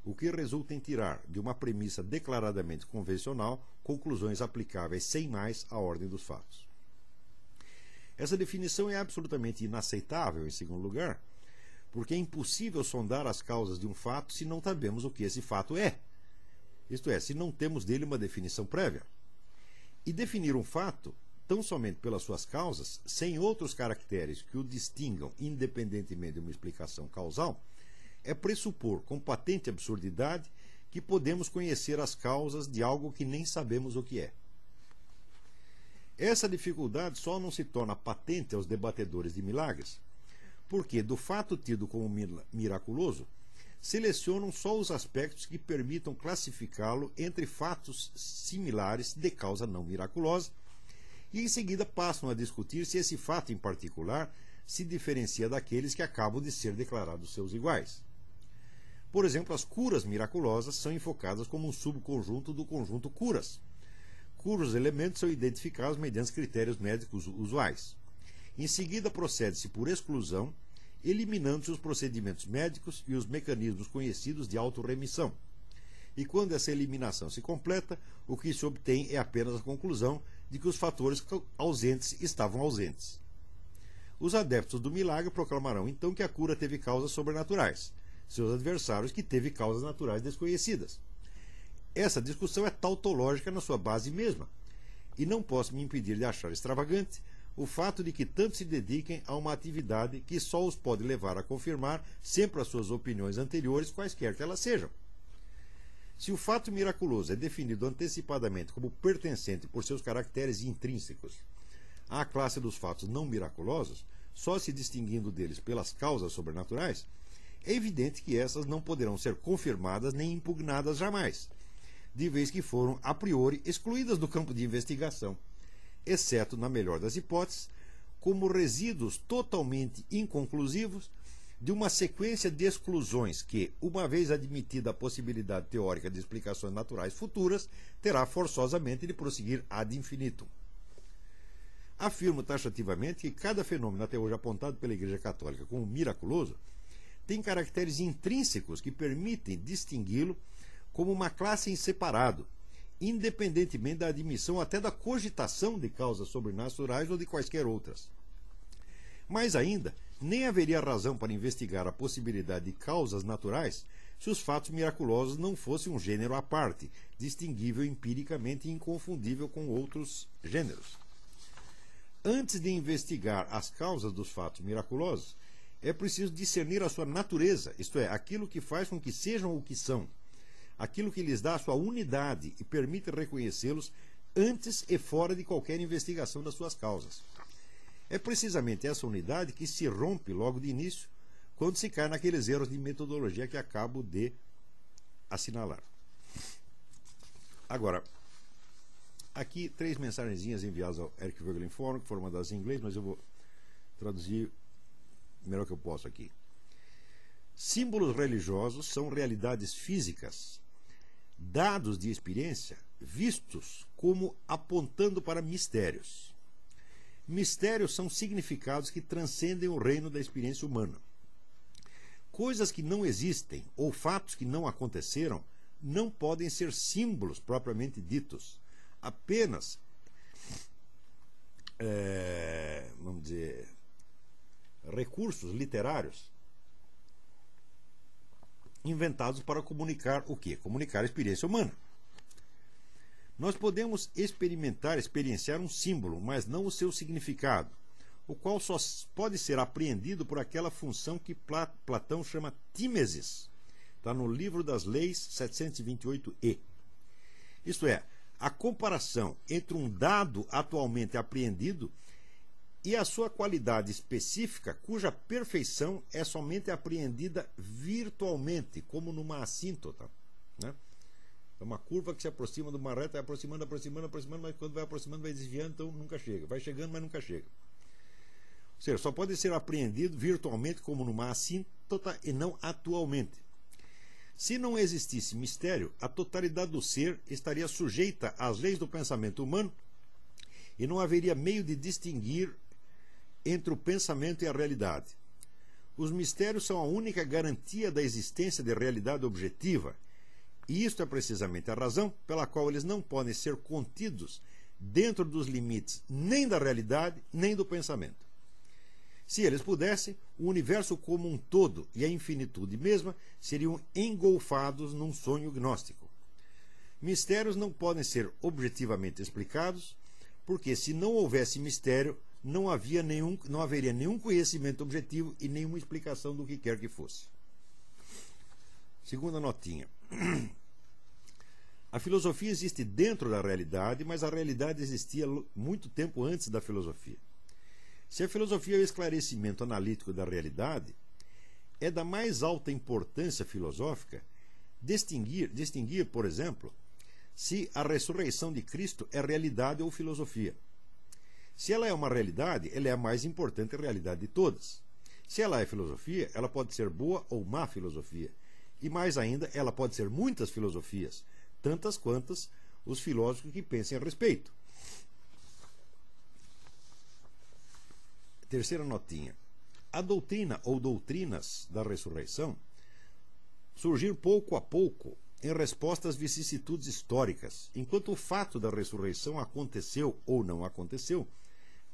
o que resulta em tirar de uma premissa declaradamente convencional conclusões aplicáveis sem mais à ordem dos fatos. Essa definição é absolutamente inaceitável, em segundo lugar, porque é impossível sondar as causas de um fato se não sabemos o que esse fato é. Isto é, se não temos dele uma definição prévia. E definir um fato, tão somente pelas suas causas, sem outros caracteres que o distingam independentemente de uma explicação causal, é pressupor com patente absurdidade que podemos conhecer as causas de algo que nem sabemos o que é. Essa dificuldade só não se torna patente aos debatedores de milagres, porque do fato tido como miraculoso, selecionam só os aspectos que permitam classificá-lo entre fatos similares de causa não miraculosa, e em seguida passam a discutir se esse fato em particular se diferencia daqueles que acabam de ser declarados seus iguais. Por exemplo, as curas miraculosas são enfocadas como um subconjunto do conjunto curas, cujos elementos são identificados mediante critérios médicos usuais. Em seguida, procede-se por exclusão, eliminando-se os procedimentos médicos e os mecanismos conhecidos de autorremissão. E quando essa eliminação se completa, o que se obtém é apenas a conclusão de que os fatores ausentes estavam ausentes. Os adeptos do milagre proclamarão então que a cura teve causas sobrenaturais, seus adversários que teve causas naturais desconhecidas. Essa discussão é tautológica na sua base mesma, e não posso me impedir de achar extravagante o fato de que tanto se dediquem a uma atividade que só os pode levar a confirmar sempre as suas opiniões anteriores, quaisquer que elas sejam. Se o fato miraculoso é definido antecipadamente como pertencente por seus caracteres intrínsecos à classe dos fatos não miraculosos, só se distinguindo deles pelas causas sobrenaturais, é evidente que essas não poderão ser confirmadas nem impugnadas jamais, de vez que foram a priori excluídas do campo de investigação, exceto, na melhor das hipóteses, como resíduos totalmente inconclusivos de uma sequência de exclusões que, uma vez admitida a possibilidade teórica de explicações naturais futuras, terá forçosamente de prosseguir ad infinitum. Afirmo taxativamente que cada fenômeno até hoje apontado pela Igreja Católica como miraculoso tem caracteres intrínsecos que permitem distingui-lo como uma classe em separado, independentemente da admissão até da cogitação de causas sobrenaturais ou de quaisquer outras. Mais ainda, nem haveria razão para investigar a possibilidade de causas naturais se os fatos miraculosos não fossem um gênero à parte, distinguível empiricamente e inconfundível com outros gêneros. Antes de investigar as causas dos fatos miraculosos, é preciso discernir a sua natureza, isto é, aquilo que faz com que sejam o que são, aquilo que lhes dá a sua unidade e permite reconhecê-los antes e fora de qualquer investigação das suas causas. É precisamente essa unidade que se rompe logo de início, quando se cai naqueles erros de metodologia que acabo de assinalar. Agora, aqui 3 mensagenzinhas enviadas ao Eric Voegelin Forum, que foram mandadas em inglês, mas eu vou traduzir o melhor que eu posso aqui. Símbolos religiosos são realidades físicas, dados de experiência vistos como apontando para mistérios. Mistérios são significados que transcendem o reino da experiência humana. Coisas que não existem ou fatos que não aconteceram não podem ser símbolos propriamente ditos, apenas, vamos dizer, recursos literários inventados para comunicar o quê? Comunicar a experiência humana. Nós podemos experienciar um símbolo, mas não o seu significado, o qual só pode ser apreendido por aquela função que Platão chama tímesis. Está no Livro das Leis 728e. Isto é, a comparação entre um dado atualmente apreendido e a sua qualidade específica, cuja perfeição é somente apreendida virtualmente, como numa assíntota, né? É uma curva que se aproxima de uma reta, vai aproximando, mas quando vai aproximando vai desviando, então nunca chega. Vai chegando, mas nunca chega. Ou seja, só pode ser apreendido virtualmente como numa assíntota e não atualmente. Se não existisse mistério, a totalidade do ser estaria sujeita às leis do pensamento humano e não haveria meio de distinguir entre o pensamento e a realidade. Os mistérios são a única garantia da existência de realidade objetiva, e isto é precisamente a razão pela qual eles não podem ser contidos dentro dos limites nem da realidade nem do pensamento. Se eles pudessem, o universo como um todo e a infinitude mesma seriam engolfados num sonho gnóstico. Mistérios não podem ser objetivamente explicados, porque se não houvesse mistério, não haveria nenhum conhecimento objetivo e nenhuma explicação do que quer que fosse. Segunda notinha. A filosofia existe dentro da realidade, mas a realidade existia muito tempo antes da filosofia. Se a filosofia é o esclarecimento analítico da realidade, é da mais alta importância filosófica distinguir, por exemplo, se a ressurreição de Cristo é realidade ou filosofia. Se ela é uma realidade, ela é a mais importante realidade de todas. Se ela é filosofia, ela pode ser boa ou má filosofia. E mais ainda, ela pode ser muitas filosofias, tantas quantas os filósofos que pensem a respeito. Terceira notinha. A doutrina ou doutrinas da ressurreição surgiram pouco a pouco em resposta às vicissitudes históricas, enquanto o fato da ressurreição aconteceu ou não aconteceu,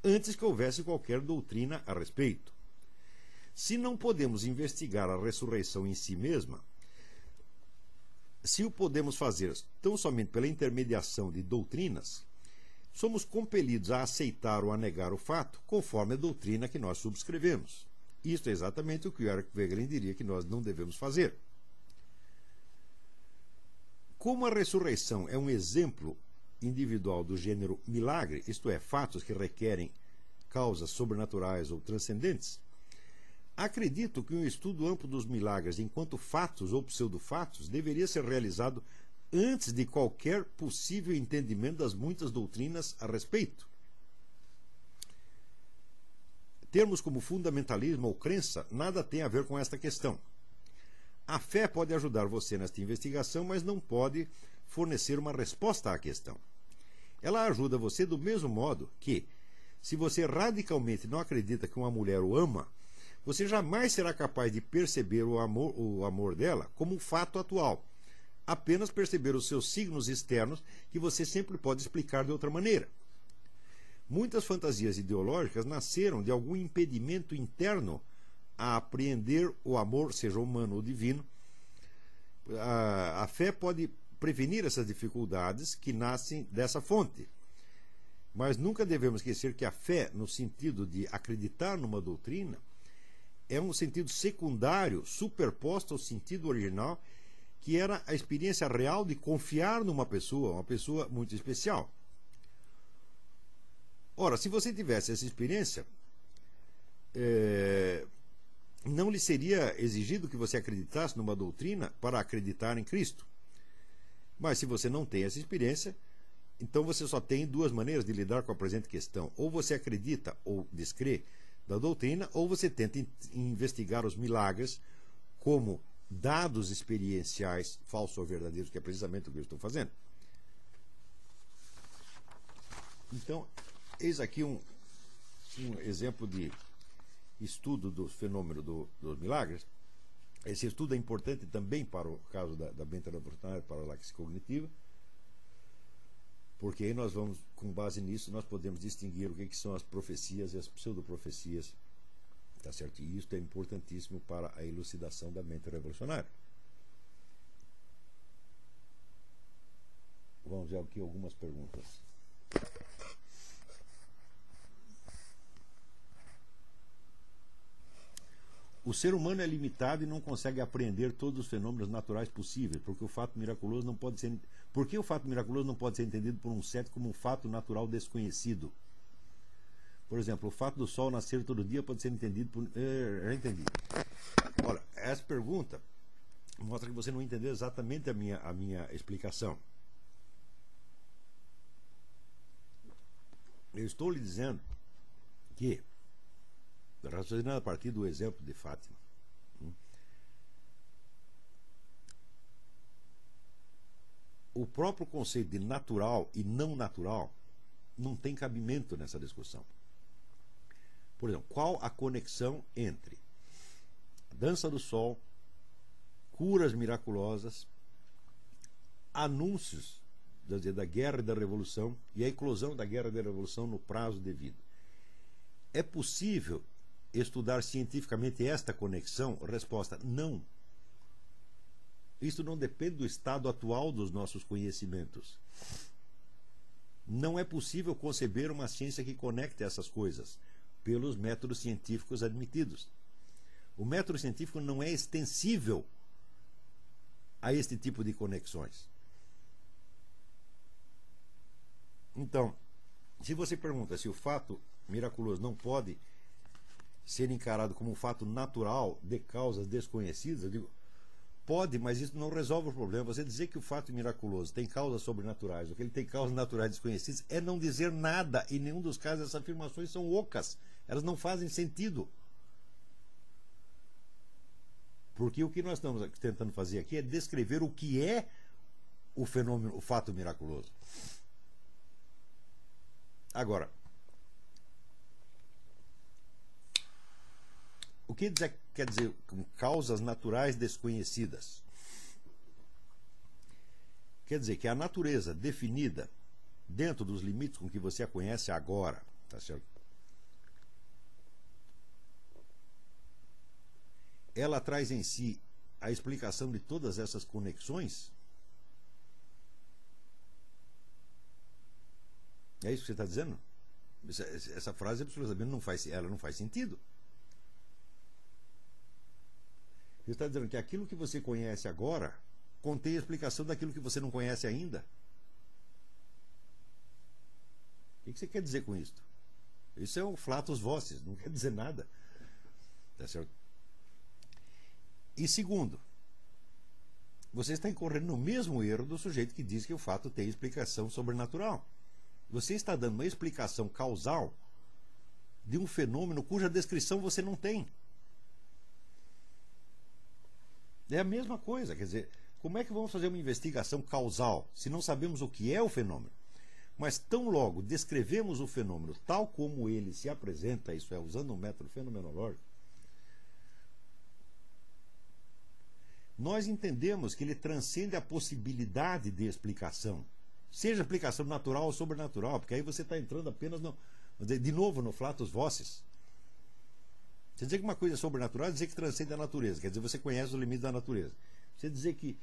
antes que houvesse qualquer doutrina a respeito. Se não podemos investigar a ressurreição em si mesma, se o podemos fazer tão somente pela intermediação de doutrinas, somos compelidos a aceitar ou a negar o fato conforme a doutrina que nós subscrevemos. Isto é exatamente o que o Eric Wegelin diria que nós não devemos fazer. Como a ressurreição é um exemplo individual do gênero milagre, isto é, fatos que requerem causas sobrenaturais ou transcendentes, acredito que um estudo amplo dos milagres enquanto fatos ou pseudofatos deveria ser realizado antes de qualquer possível entendimento das muitas doutrinas a respeito. Termos como fundamentalismo ou crença nada tem a ver com esta questão. A fé pode ajudar você nesta investigação, mas não pode fornecer uma resposta à questão. Ela ajuda você do mesmo modo que, se você radicalmente não acredita que uma mulher o ama, você jamais será capaz de perceber o amor dela como um fato atual. Apenas perceber os seus signos externos que você sempre pode explicar de outra maneira. Muitas fantasias ideológicas nasceram de algum impedimento interno a apreender o amor, seja humano ou divino. A fé pode prevenir essas dificuldades que nascem dessa fonte. Mas nunca devemos esquecer que a fé, no sentido de acreditar numa doutrina, é um sentido secundário, superposto ao sentido original, que era a experiência real de confiar numa pessoa, uma pessoa muito especial. Ora, se você tivesse essa experiência, não lhe seria exigido que você acreditasse numa doutrina para acreditar em Cristo. Mas se você não tem essa experiência, então você só tem duas maneiras de lidar com a presente questão. Ou você acredita ou descrê da doutrina, ou você tenta investigar os milagres como dados experienciais falsos ou verdadeiros, que é precisamente o que eu estou fazendo. Então, eis aqui um exemplo de estudo do fenômeno dos milagres. Esse estudo é importante também para o caso da mente revolucionária, para a laxia cognitiva, porque aí nós vamos, com base nisso, nós podemos distinguir o que são as profecias e as pseudoprofecias, tá certo? E isso é importantíssimo para a elucidação da mente revolucionária. Vamos ver aqui algumas perguntas. O ser humano é limitado e não consegue apreender todos os fenômenos naturais possíveis, porque o fato miraculoso não pode ser. Por que o fato miraculoso não pode ser entendido por um cético como um fato natural desconhecido? Por exemplo, o fato do sol nascer todo dia pode ser entendido por. Já entendi. Olha, essa pergunta mostra que você não entendeu exatamente a minha explicação. Eu estou lhe dizendo que, raciocinando a partir do exemplo de Fátima, o próprio conceito de natural e não natural não tem cabimento nessa discussão. Por exemplo, qual a conexão entre a dança do sol, curas miraculosas, anúncios da guerra e da revolução e a eclosão da guerra e da revolução no prazo devido? É possível estudar cientificamente esta conexão? Resposta: não. Isso não depende do estado atual dos nossos conhecimentos. Não é possível conceber uma ciência que conecte essas coisas pelos métodos científicos admitidos. O método científico não é extensível a este tipo de conexões. Então, se você pergunta se o fato miraculoso não pode ser encarado como um fato natural de causas desconhecidas, eu digo, pode, mas isso não resolve o problema. Você dizer que o fato miraculoso tem causas sobrenaturais, ou que ele tem causas naturais desconhecidas, é não dizer nada. Em nenhum dos casos essas afirmações são ocas. Elas não fazem sentido. Porque o que nós estamos tentando fazer aqui é descrever o que é o fenômeno, o fato miraculoso. Agora, o que quer dizer com causas naturais desconhecidas? Quer dizer que a natureza definida dentro dos limites com que você a conhece agora, tá certo? Ela traz em si a explicação de todas essas conexões? É isso que você está dizendo? Essa frase absolutamente não faz sentido. Você está dizendo que aquilo que você conhece agora contém a explicação daquilo que você não conhece ainda? O que você quer dizer com isso? Isso é um flatus vocis, não quer dizer nada. Tá certo? E segundo, você está incorrendo no mesmo erro do sujeito que diz que o fato tem explicação sobrenatural. Você está dando uma explicação causal de um fenômeno cuja descrição você não tem. É a mesma coisa, quer dizer, como é que vamos fazer uma investigação causal se não sabemos o que é o fenômeno? Mas tão logo descrevemos o fenômeno tal como ele se apresenta, isso é, usando um método fenomenológico, nós entendemos que ele transcende a possibilidade de explicação, seja explicação natural ou sobrenatural, porque aí você está entrando apenas de novo no flatus vocis. Você dizer que uma coisa é sobrenatural é dizer que transcende a natureza, quer dizer, você conhece os limites da natureza. Você dizer que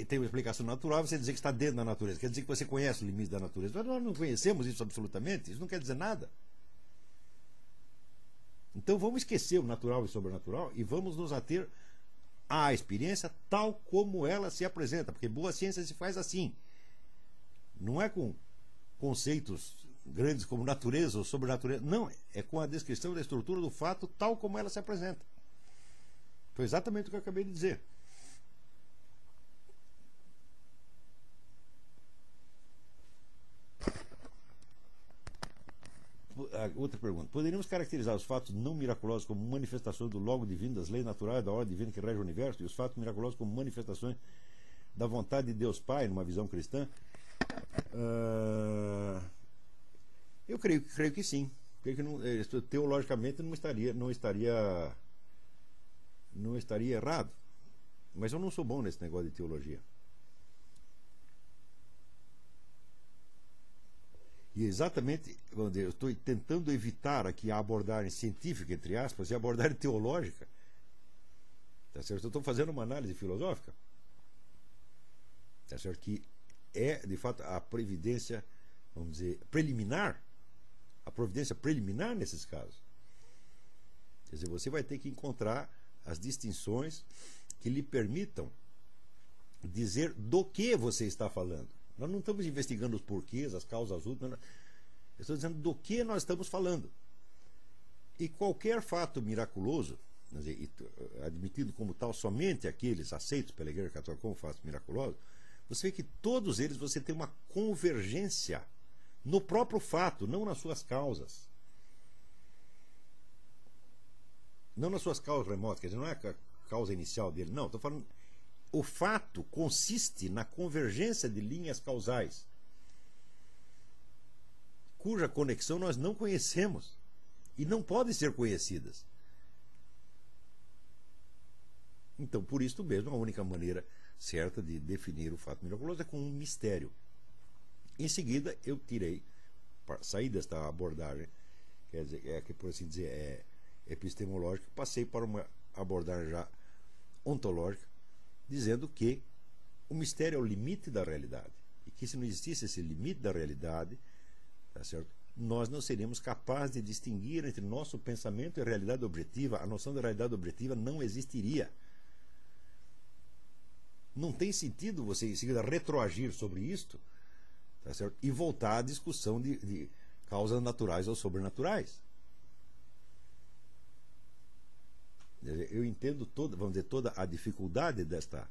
tem uma explicação natural, você dizer que está dentro da natureza, quer dizer que você conhece os limites da natureza. Mas nós não conhecemos isso absolutamente, isso não quer dizer nada. Então vamos esquecer o natural e o sobrenatural e vamos nos ater à experiência tal como ela se apresenta, porque boa ciência se faz assim. Não é com conceitos grandes como natureza ou sobrenatureza. Não, é com a descrição da estrutura do fato tal como ela se apresenta. Foi exatamente o que eu acabei de dizer. outra pergunta. Poderíamos caracterizar os fatos não miraculosos como manifestações do logo divino, das leis naturais, da ordem divina que rege o universo, e os fatos miraculosos como manifestações da vontade de Deus Pai, numa visão cristã? Eu creio que sim. Creio que não, teologicamente não estaria errado. Mas eu não sou bom nesse negócio de teologia. E exatamente, vamos dizer, eu estou tentando evitar aqui a abordagem científica, entre aspas, e a abordagem teológica. Tá certo? Eu estou fazendo uma análise filosófica. Tá certo? Que é, de fato, a previdência, vamos dizer, preliminar. A providência preliminar nesses casos. Quer dizer, você vai ter que encontrar as distinções que lhe permitam dizer do que você está falando. Nós não estamos investigando os porquês, as causas últimas. Eu estou dizendo do que nós estamos falando. E qualquer fato miraculoso, admitido como tal somente aqueles aceitos pela Igreja Católica como fatos miraculosos, você vê que todos eles você tem uma convergência no próprio fato, não nas suas causas. Não nas suas causas remotas, quer dizer, não é a causa inicial dele, não, estou falando. O fato consiste na convergência de linhas causais, cuja conexão nós não conhecemos e não podem ser conhecidas. Então, por isso mesmo, a única maneira certa de definir o fato miraculoso é com um mistério. Em seguida, eu saí desta abordagem, quer dizer, que por assim dizer é epistemológica, passei para uma abordagem já ontológica, dizendo que o mistério é o limite da realidade. E que se não existisse esse limite da realidade, tá certo? Nós não seríamos capazes de distinguir entre nosso pensamento e a realidade objetiva. A noção da realidade objetiva não existiria. Não tem sentido você, em seguida, retroagir sobre isto, tá certo? E voltar à discussão de causas naturais ou sobrenaturais. Eu entendo vamos dizer, toda a dificuldade desta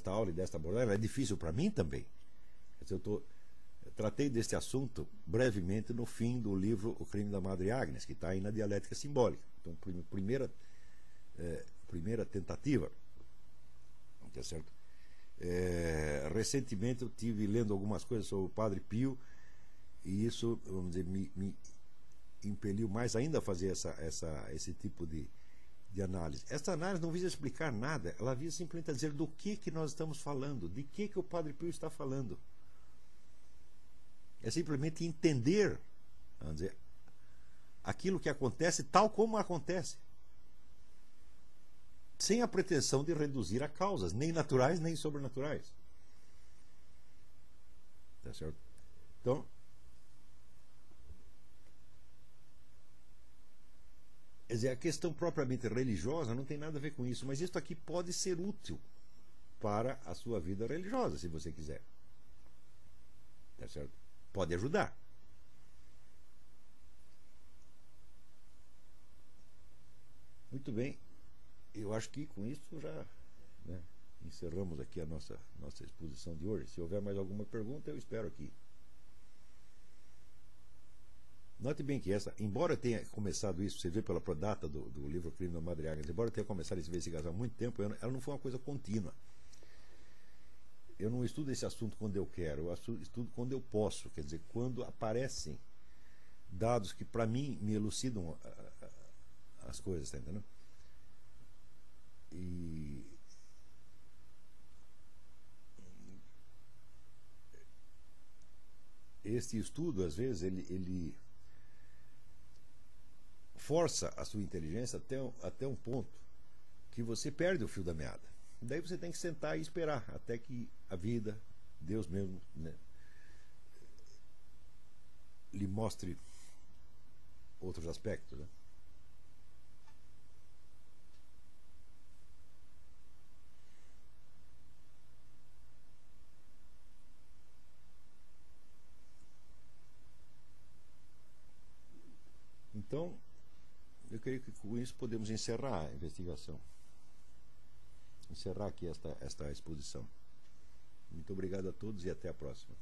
aula e desta abordagem. Ela é difícil para mim também. Eu tratei deste assunto brevemente no fim do livro O Crime da Madre Agnes, que está aí na Dialética Simbólica. Então, primeira tentativa. Tá certo? Recentemente eu tive lendo algumas coisas sobre o Padre Pio, e isso, vamos dizer, me impeliu mais ainda a fazer esse tipo de análise. Essa análise não visa explicar nada, ela visa simplesmente dizer do que nós estamos falando, de que o Padre Pio está falando. É simplesmente entender, vamos dizer, aquilo que acontece tal como acontece, sem a pretensão de reduzir a causas, nem naturais nem sobrenaturais. Tá certo? Então, quer dizer, a questão propriamente religiosa não tem nada a ver com isso, mas isso aqui pode ser útil para a sua vida religiosa, se você quiser. Tá certo? Pode ajudar. Muito bem. Eu acho que com isso já, né, encerramos aqui a nossa exposição de hoje. Se houver mais alguma pergunta, eu espero aqui. Note bem que embora eu tenha começado isso, você vê pela data do livro O Crime da Madre Agnes, embora eu tenha começado essa investigação há muito tempo, ela não foi uma coisa contínua. Eu não estudo esse assunto quando eu quero, eu estudo quando eu posso, quer dizer, quando aparecem dados que para mim me elucidam as coisas, tá entendendo? E este estudo, às vezes, ele força a sua inteligência até um ponto que você perde o fio da meada. Daí você tem que sentar e esperar até que a vida, Deus mesmo, né, lhe mostre outros aspectos, né? Então, eu creio que com isso podemos encerrar a investigação. Encerrar aqui esta exposição. Muito obrigado a todos e até a próxima.